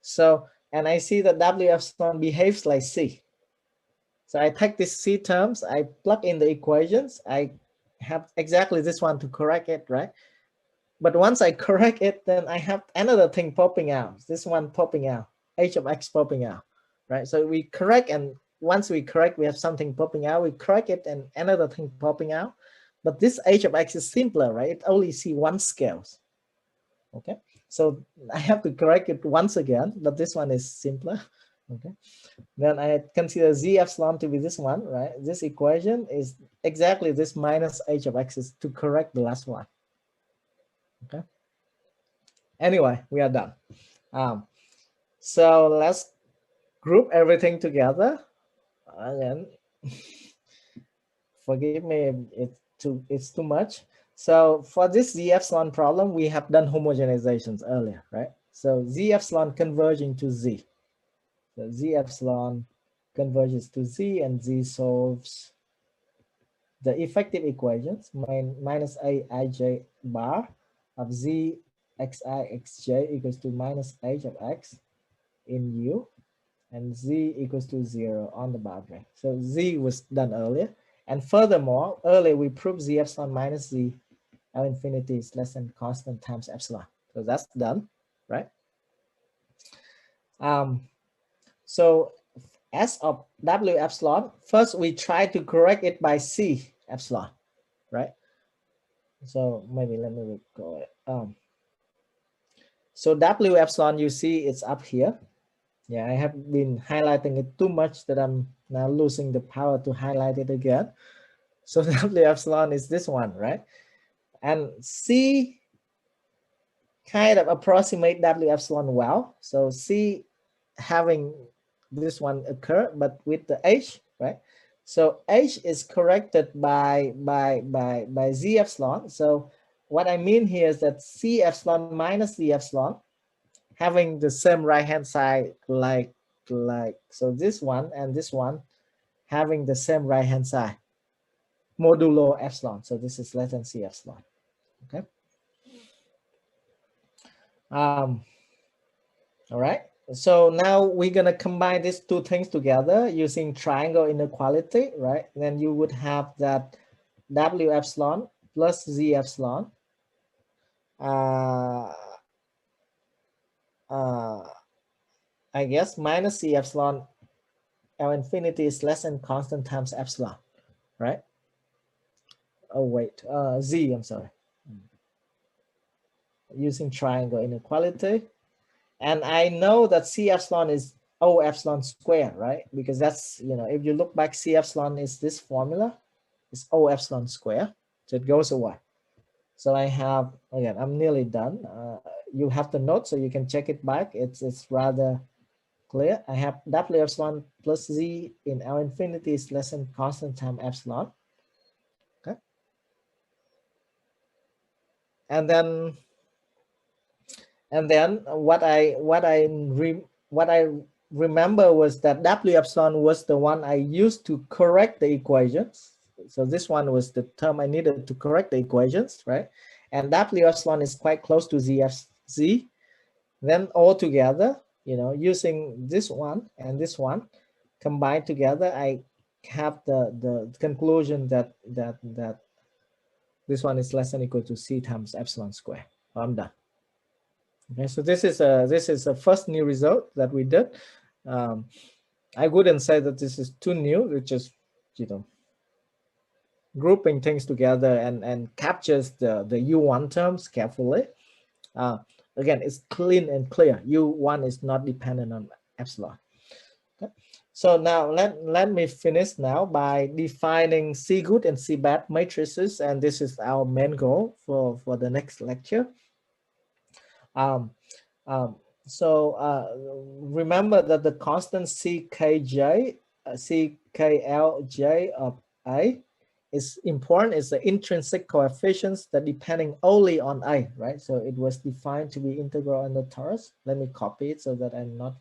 So, and I see that W epsilon behaves like C. So I take these C terms, I plug in the equations, I have exactly this one to correct it, right? But once I correct it, then I have another thing popping out. This one popping out, h of x popping out, right? So we correct, and once we correct, we have something popping out. We correct it, and another thing popping out. But this h of x is simpler, right? It only see one scales. Okay, so I have to correct it once again, but this one is simpler. Okay, then I consider z epsilon to be this one, right? This equation is exactly this minus h of x is to correct the last one. Okay. Anyway, we are done. So let's group everything together. And forgive me if it's too much. So for this z epsilon problem, we have done homogenizations earlier, right? So z epsilon converging to z. So z epsilon converges to z, and z solves the effective equations minus aij bar of z xi xj equals to minus h of x in u, and z equals to 0 on the boundary. So z was done earlier. And furthermore, earlier we proved z epsilon minus z L infinity is less than constant times epsilon. So that's done, right? So S of W epsilon, first we try to correct it by C epsilon, right? So maybe let me go it. So W epsilon, you see it's up here. Yeah, I have been highlighting it too much that I'm now losing the power to highlight it again. So W epsilon is this one, right? And C kind of approximate W epsilon well. So C having this one occur, but with the H, right? So H is corrected by Z epsilon. So what I mean here is that C epsilon minus Z epsilon having the same right hand side, like so this one and this one having the same right hand side modulo epsilon. So this is less than C epsilon. Okay. All right. So now we're gonna combine these two things together using triangle inequality, right? Then you would have that W epsilon plus Z epsilon. I guess minus C epsilon L infinity is less than constant times epsilon, right? Oh wait, Z, I'm sorry. Using triangle inequality. And I know that C epsilon is O epsilon square, right? Because that's, you know, if you look back, C epsilon is this formula, it's O epsilon square. So it goes away. So I have, again, I'm nearly done. You have the note so you can check it back. It's rather clear. I have W epsilon plus Z in L infinity is less than constant time epsilon. Okay. And then what I remember was that W epsilon was the one I used to correct the equations. So this one was the term I needed to correct the equations, right? And W epsilon is quite close to Z. Then all together, you know, using this one and this one combined together, I have the conclusion that this one is less than or equal to C times epsilon square. I'm done. Okay, so this is a first new result that we did. I wouldn't say that this is too new. It's just, you know, grouping things together and captures the U1 terms carefully. Again, it's clean and clear. U1 is not dependent on epsilon. Okay. So now let me finish now by defining C good and C bad matrices, and this is our main goal for the next lecture. Remember that the constant CKJ, CKLJ of A is important. It's the intrinsic coefficients that depending only on A, right? So it was defined to be integral under torus. Let me copy it so that I'm not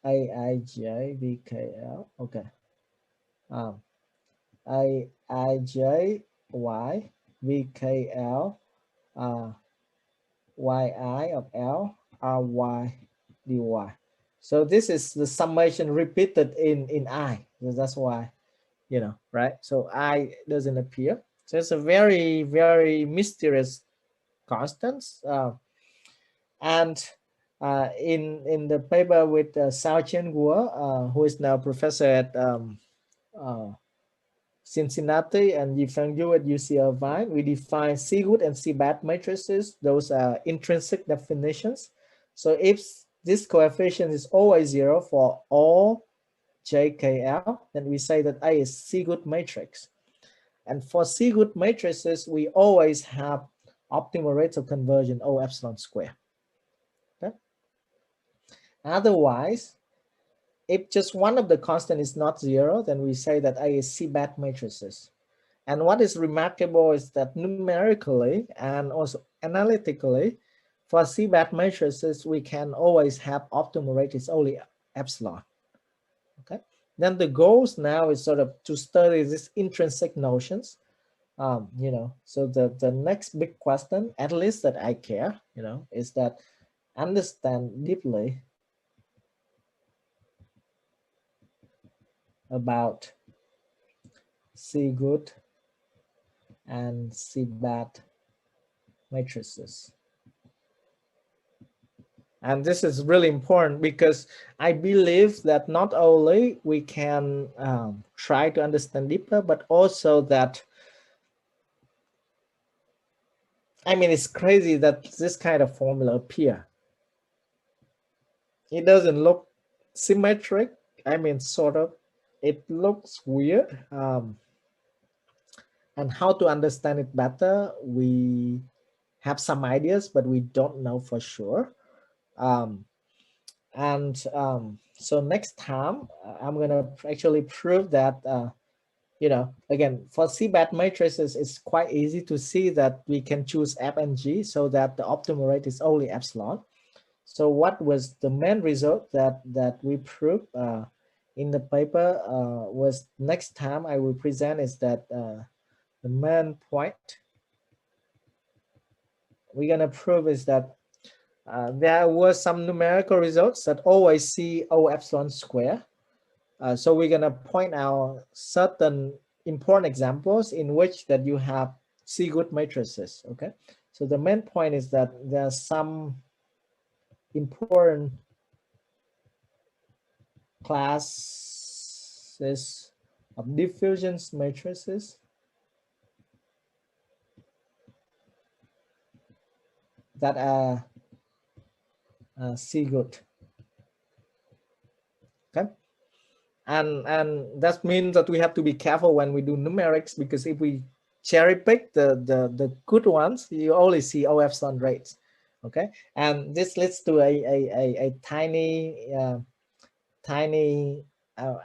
AIJ VKL. Okay. AIJ Y VKL yi of L ry dy. So this is the summation repeated in I. So that's why, you know, right? So I doesn't appear. So it's a very, very mysterious constants. And in the paper with Sao Chen Guo, who is now professor at Cincinnati and Yifeng Yu at UC Irvine, we define C good and C bad matrices. Those are intrinsic definitions. So if this coefficient is always 0 for all JKL, then we say that A is C good matrix. And for C good matrices, we always have optimal rates of conversion O epsilon square. Okay? Otherwise, if just one of the constant is not 0, then we say that A is C bad matrices. And what is remarkable is that numerically and also analytically, for C bad matrices, we can always have optimal rate is only epsilon. Okay. Then the goals now is sort of to study these intrinsic notions. You know, so the next big question, at least that I care, you know, is that understand deeply about C good and C bad matrices. And this is really important because I believe that not only we can try to understand deeper, but also that, I mean, it's crazy that this kind of formula appear. It doesn't look symmetric. I mean, sort of, it looks weird. And how to understand it better, we have some ideas, but we don't know for sure. So next time I'm gonna actually prove that you know, again, for CBAT matrices, it's quite easy to see that we can choose F and G so that the optimal rate is only epsilon. So what was the main result that we proved in the paper was next time I will present is that the main point we're gonna prove is that there were some numerical results that always see O epsilon square. So we're gonna point out certain important examples in which that you have C-good matrices. Okay, so the main point is that there are some important classes of diffusion matrices that are C-good. Okay, and that means that we have to be careful when we do numerics, because if we cherry pick the good ones, you only see O epsilon rates. Okay, and this leads to a tiny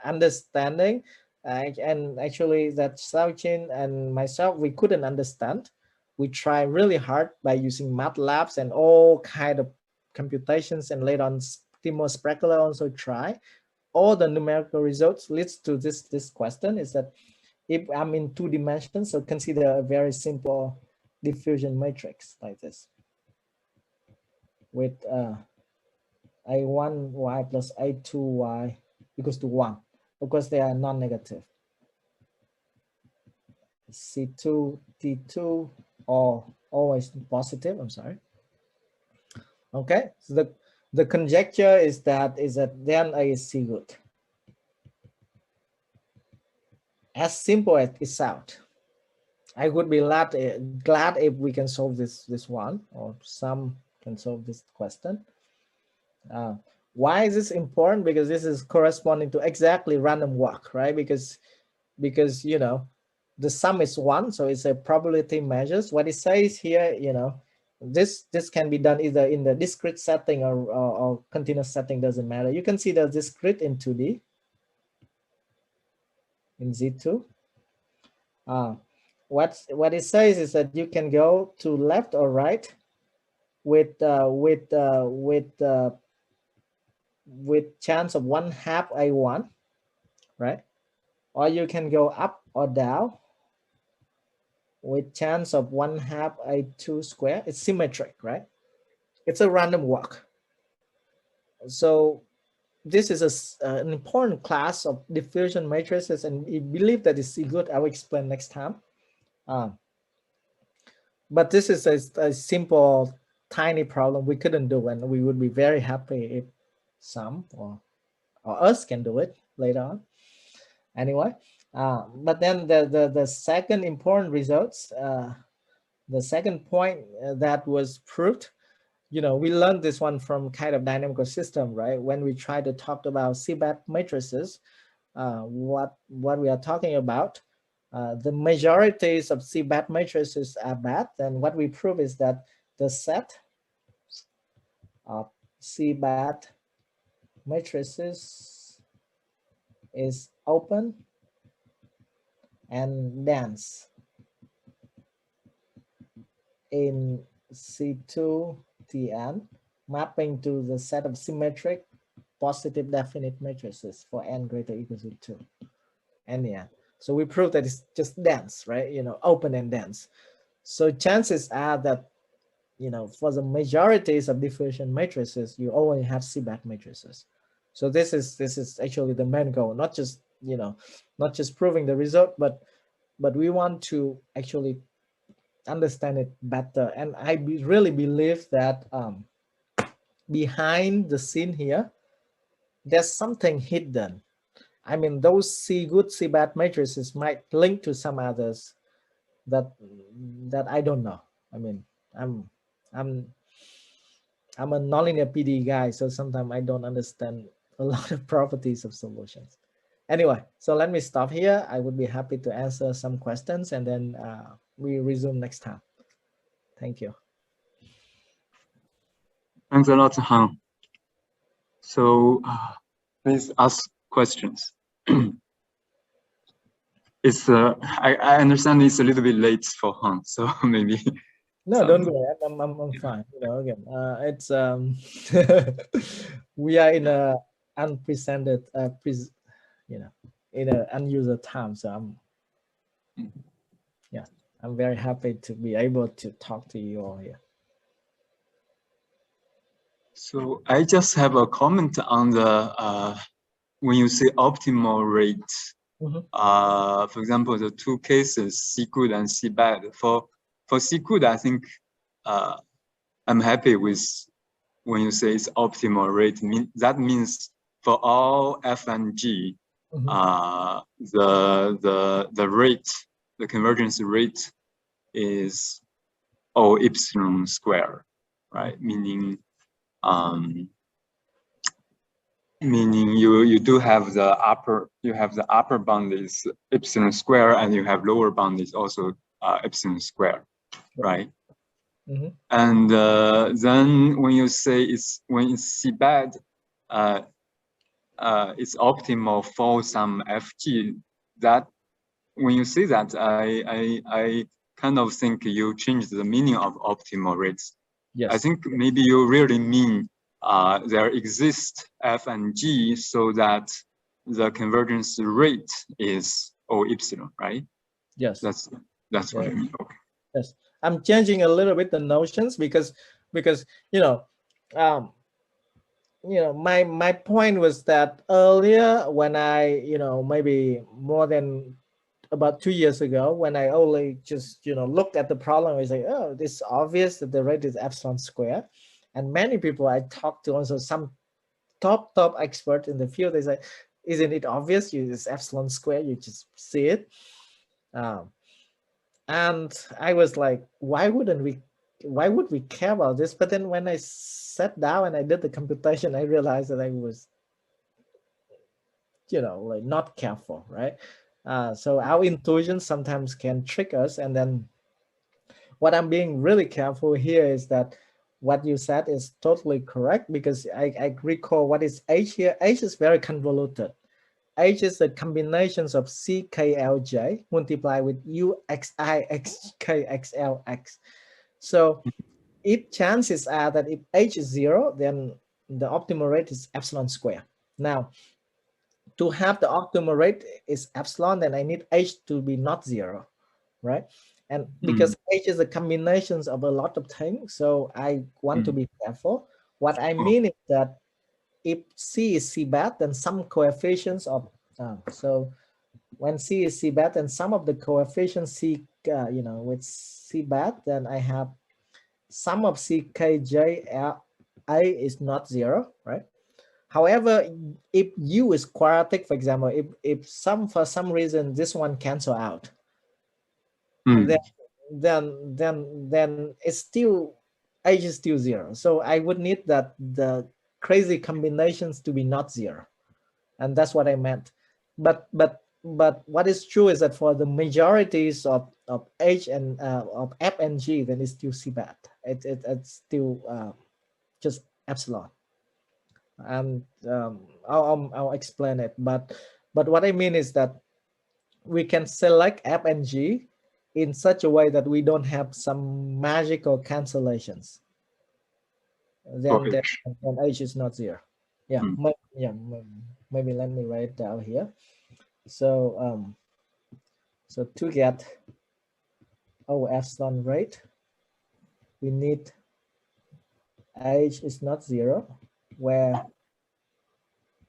understanding, and actually that Xiaoqin and myself, we couldn't understand. We try really hard by using MATLABs and all kind of computations, and later on Timo Spreckler also try. All the numerical results leads to this question is that if I'm in 2 dimensions, so consider a very simple diffusion matrix like this with A1y plus A2y equals to 1. Of course, they are non-negative. C2, T2, or always positive, I'm sorry. Okay, so the conjecture is that then A is C-good. As simple as it sounds. I would be glad if we can solve this one, or some can solve this question. Why is this important? Because this is corresponding to exactly random walk, right? Because you know the sum is 1, so it's a probability measures. What it says here, you know, this can be done either in the discrete setting or continuous setting, doesn't matter. You can see the discrete in 2D in Z2. What it says is that you can go to left or right with chance of 1/2 A1, right? Or you can go up or down with chance of 1/2 A2 square. It's symmetric, right? It's a random walk. So this is an important class of diffusion matrices, and we believe that it's good. I will explain next time. But this is a simple, tiny problem we couldn't do, and we would be very happy if some or us can do it later on. Anyway, but then the second important results, the second point that was proved, you know, we learned this one from kind of dynamical system, right? When we try to talk about CBAT matrices, what we are talking about, the majorities of CBAT matrices are bad. Then what we prove is that the set of CBAT matrices is open and dense in C2Tn, mapping to the set of symmetric positive definite matrices for n greater or equal to 2. And yeah, so we prove that it's just dense, right? You know, open and dense. So chances are that, you know, for the majorities of diffusion matrices, you only have CBAT matrices. So this is actually the main goal, not just, you know, not just proving the result, but we want to actually understand it better. And I really believe that behind the scene here, there's something hidden. I mean, those good CBAT matrices might link to some others that I don't know. I mean, I'm a nonlinear PDE guy, so sometimes I don't understand a lot of properties of solutions. Anyway, so let me stop here. I would be happy to answer some questions, and then we resume next time. Thank you. Thanks a lot, Han. So please ask questions. It's I understand it's a little bit late for Han, so maybe. No, don't go ahead. I'm fine. You know, again, it's we are in a unprecedented, you know, in an unusual time. So I'm very happy to be able to talk to you all here. So I just have a comment on the when you say optimal rate. For example, the two cases, C good and C bad. For C good, I think I'm happy with when you say it's optimal rate. That means for all F and G, the rate, the convergence rate is O epsilon square, right? Meaning meaning you do have the upper bound is epsilon square, and you have lower bound is also epsilon square, right? And then when you say when it's C bad, it's optimal for some FG. That when you say that, I kind of think you changed the meaning of optimal rates. Yes. I think maybe you really mean there exists F and G so that the convergence rate is O epsilon, right? Yes. That's what I mean. Okay. Yes, I'm changing a little bit the notions because you know, my point was that earlier when I, maybe more than about 2 years ago, when I only just, looked at the problem, I say, oh, it's obvious that the rate is epsilon square. And many people I talked to, also some top experts in the field, they say, isn't it obvious? It's epsilon square, you just see it. And I was like, why would we care about this? But then when I sat down and I did the computation, I realized that I was, like not careful, right? So our intuition sometimes can trick us. And then what I'm being really careful here is that what you said is totally correct, because I recall what is H here. H is very convoluted. H is the combinations of CKLJ multiplied with UXI, XK, XLX. So if chances are that if H is 0, then the optimal rate is epsilon square. Now, to have the optimal rate is epsilon, then I need H to be not 0, right? And because H is a combinations of a lot of things, so I want to be careful. What I mean is that if C is C bad, then some coefficients of, so when C is C bad, then some of the coefficients C, with C bad, then I have sum of CKJ A is not 0, right? However, if U is quadratic, for example, if for some reason this one cancel out, then it's still, H is still 0. So I would need that the crazy combinations to be not 0, and that's what I meant. But what is true is that for the majorities of H and of F and G, then it's still C bad. It's still just epsilon. And I'll explain it. But what I mean is that we can select F and G in such a way that we don't have some magical cancellations. Then H is not 0. Yeah, maybe let me write it down here. So so to get O epsilon rate, we need H is not 0, where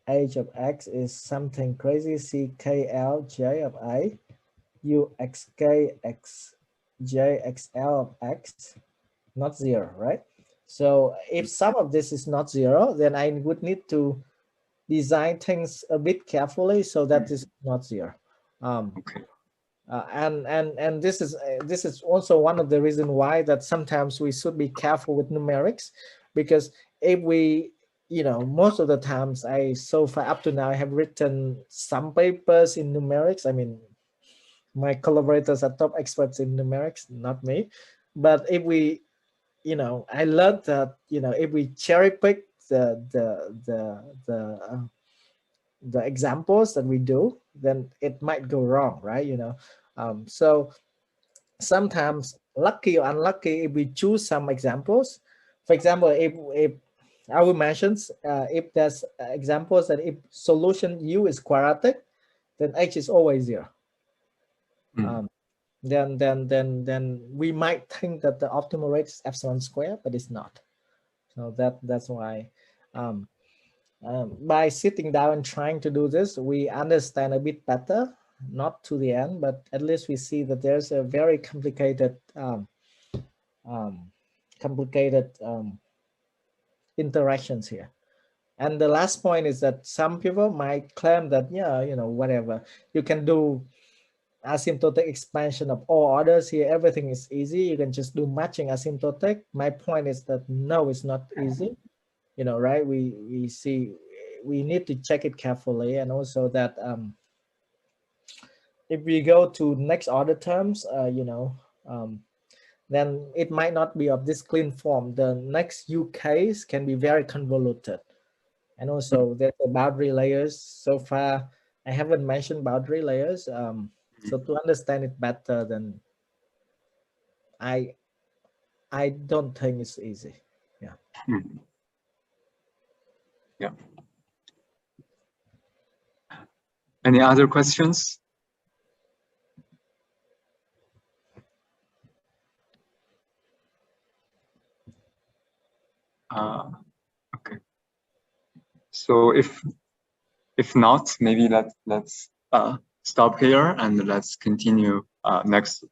H of X is something crazy, CKLJ of A, UXKXJXL of X, not 0, right? So if some of this is not 0, then I would need to design things a bit carefully so that this is not 0. And this is also one of the reasons why that sometimes we should be careful with numerics, because if we, most of the times so far up to now I have written some papers in numerics. I mean, my collaborators are top experts in numerics, not me. But if we you know, I learned that, you know, if we cherry pick the examples that we do, then it might go wrong, right? You know, so sometimes lucky or unlucky, if we choose some examples, for example, if I will mention, if there's examples that if solution U is quadratic, then H is always 0. Then we might think that the optimal rate is epsilon squared, but it's not. So that's why by sitting down and trying to do this, we understand a bit better, not to the end, but at least we see that there's a very complicated interactions here. And the last point is that some people might claim that, yeah, you know, whatever, you can do asymptotic expansion of all orders here, everything is easy, you can just do matching asymptotic. My point is that no, it's not easy, you know, right? We see, we need to check it carefully, and also that if we go to next order terms, you know, then it might not be of this clean form. The next U case can be very convoluted. And also there's the boundary layers. So far, I haven't mentioned boundary layers. So to understand it better, then I don't think it's easy. Yeah. Yeah. Any other questions? Okay. So if not, maybe let's stop here and let's continue next